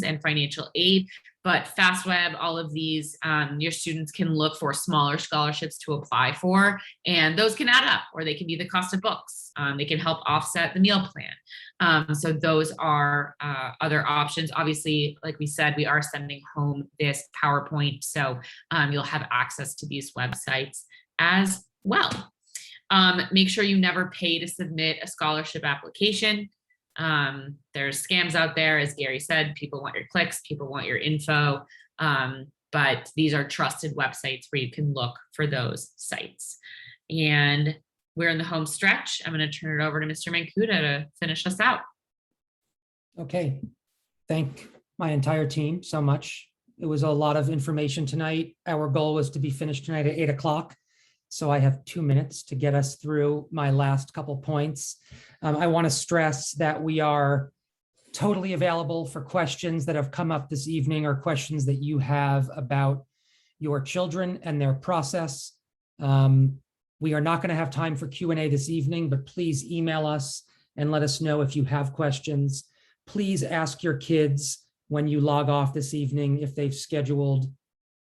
and financial aid, but FastWeb, all of these, your students can look for smaller scholarships to apply for, and those can add up, or they can be the cost of books. They can help offset the meal plan. So those are other options. Obviously, like we said, we are sending home this PowerPoint, so you'll have access to these websites as well. Make sure you never pay to submit a scholarship application. There's scams out there, as Gary said. People want your clicks, people want your info, but these are trusted websites where you can look for those sites. And we're in the home stretch. I'm going to turn it over to Mr. Mancuda to finish us out. Okay, thank my entire team so much. It was a lot of information tonight. Our goal was to be finished tonight at 8 o'clock. So I have 2 minutes to get us through my last couple points. I want to stress that we are totally available for questions that have come up this evening or questions that you have about your children and their process. We are not going to have time for Q&A this evening, but please email us and let us know if you have questions. Please ask your kids when you log off this evening if they've scheduled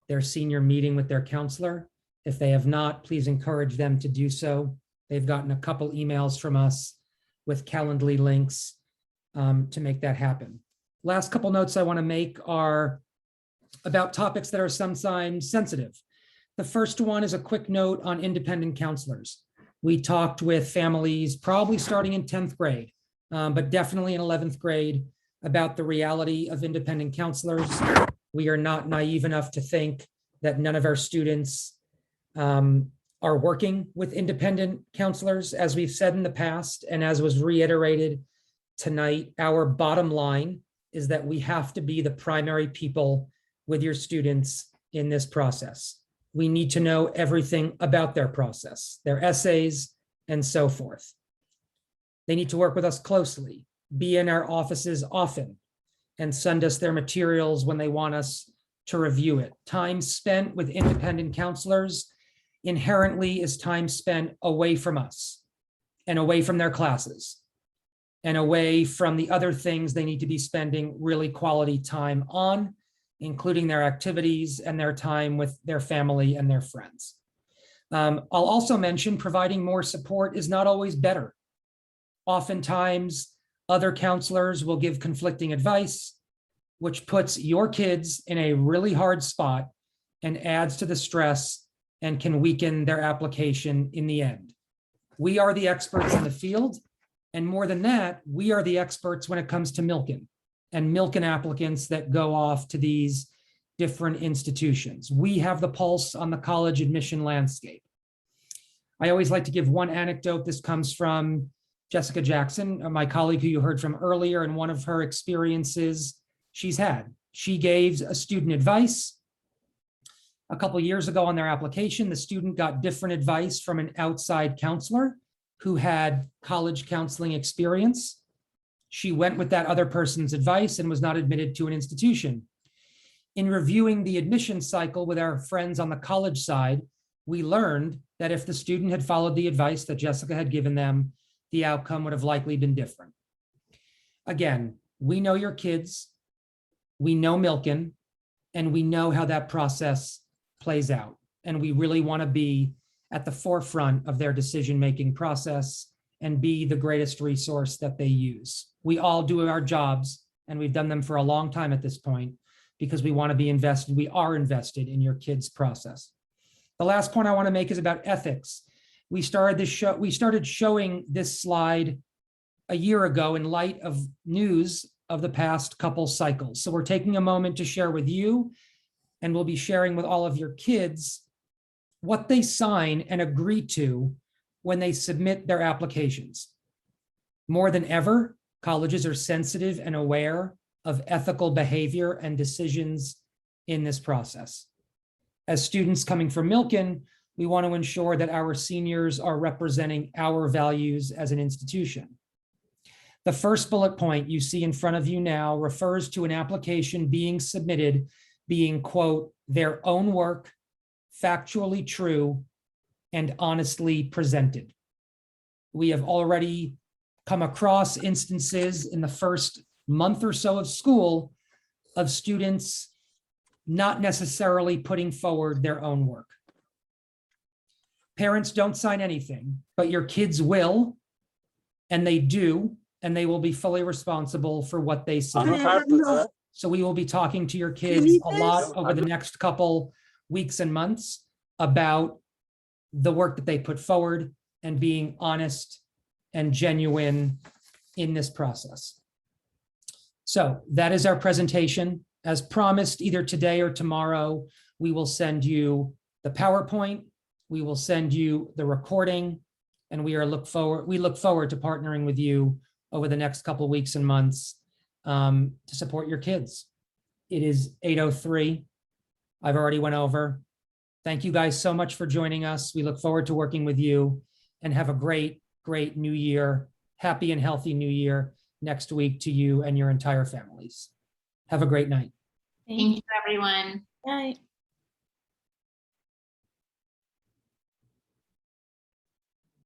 their senior meeting with their counselor. If they have not, please encourage them to do so. They've gotten a couple emails from us with Calendly links to make that happen. Last couple notes I want to make are about topics that are sometimes sensitive. The first one is a quick note on independent counselors. We talked with families probably starting in 10th grade, but definitely in 11th grade about the reality of independent counselors. We are not naive enough to think that none of our students are working with independent counselors. As we've said in the past, and as was reiterated tonight, our bottom line is that we have to be the primary people with your students in this process. We need to know everything about their process, their essays, and so forth. They need to work with us closely, be in our offices often, and send us their materials when they want us to review it. Time spent with independent counselors inherently is time spent away from us and away from their classes and away from the other things they need to be spending really quality time on, including their activities and their time with their family and their friends. I'll also mention providing more support is not always better. Oftentimes, other counselors will give conflicting advice, which puts your kids in a really hard spot and adds to the stress and can weaken their application in the end. We are the experts in the field, and more than that, we are the experts when it comes to milking applicants that go off to these different institutions. We have the pulse on the college admission landscape. I always like to give one anecdote. This comes from Jessica Jackson, my colleague who you heard from earlier, and one of her experiences she's had. She gave a student advice a couple of years ago on their application. The student got different advice from an outside counselor who had college counseling experience. She went with that other person's advice and was not admitted to an institution. In reviewing the admission cycle with our friends on the college side, we learned that if the student had followed the advice that Jessica had given them, the outcome would have likely been different. Again, we know your kids, we know Milken, and we know how that process plays out. And we really want to be at the forefront of their decision-making process and be the greatest resource that they use. We all do our jobs, and we've done them for a long time at this point, because we want to be invested. We are invested in your kids' process. The last point I want to make is about ethics. We started showing this slide a year ago in light of news of the past couple cycles. So we're taking a moment to share with you, and we'll be sharing with all of your kids what they sign and agree to when they submit their applications. More than ever, colleges are sensitive and aware of ethical behavior and decisions in this process. As students coming from Milken, we want to ensure that our seniors are representing our values as an institution. The first bullet point you see in front of you now refers to an application being submitted being, quote, their own work, factually true, and honestly presented. We have already come across instances in the first month or so of school of students not necessarily putting forward their own work. Parents don't sign anything, but your kids will, and they do, and they will be fully responsible for what they submit. So we will be talking to your kids a lot over the next couple weeks and months about the work that they put forward and being honest and genuine in this process. So that is our presentation. As promised, either today or tomorrow, we will send you the PowerPoint, we will send you the recording, and we look forward to partnering with you over the next couple of weeks and months to support your kids. It is 8:03. I've already went over. Thank you guys so much for joining us. We look forward to working with you, and have a great, great new year. Happy and healthy new year next week to you and your entire families. Have a great night. Thank you, everyone. Night.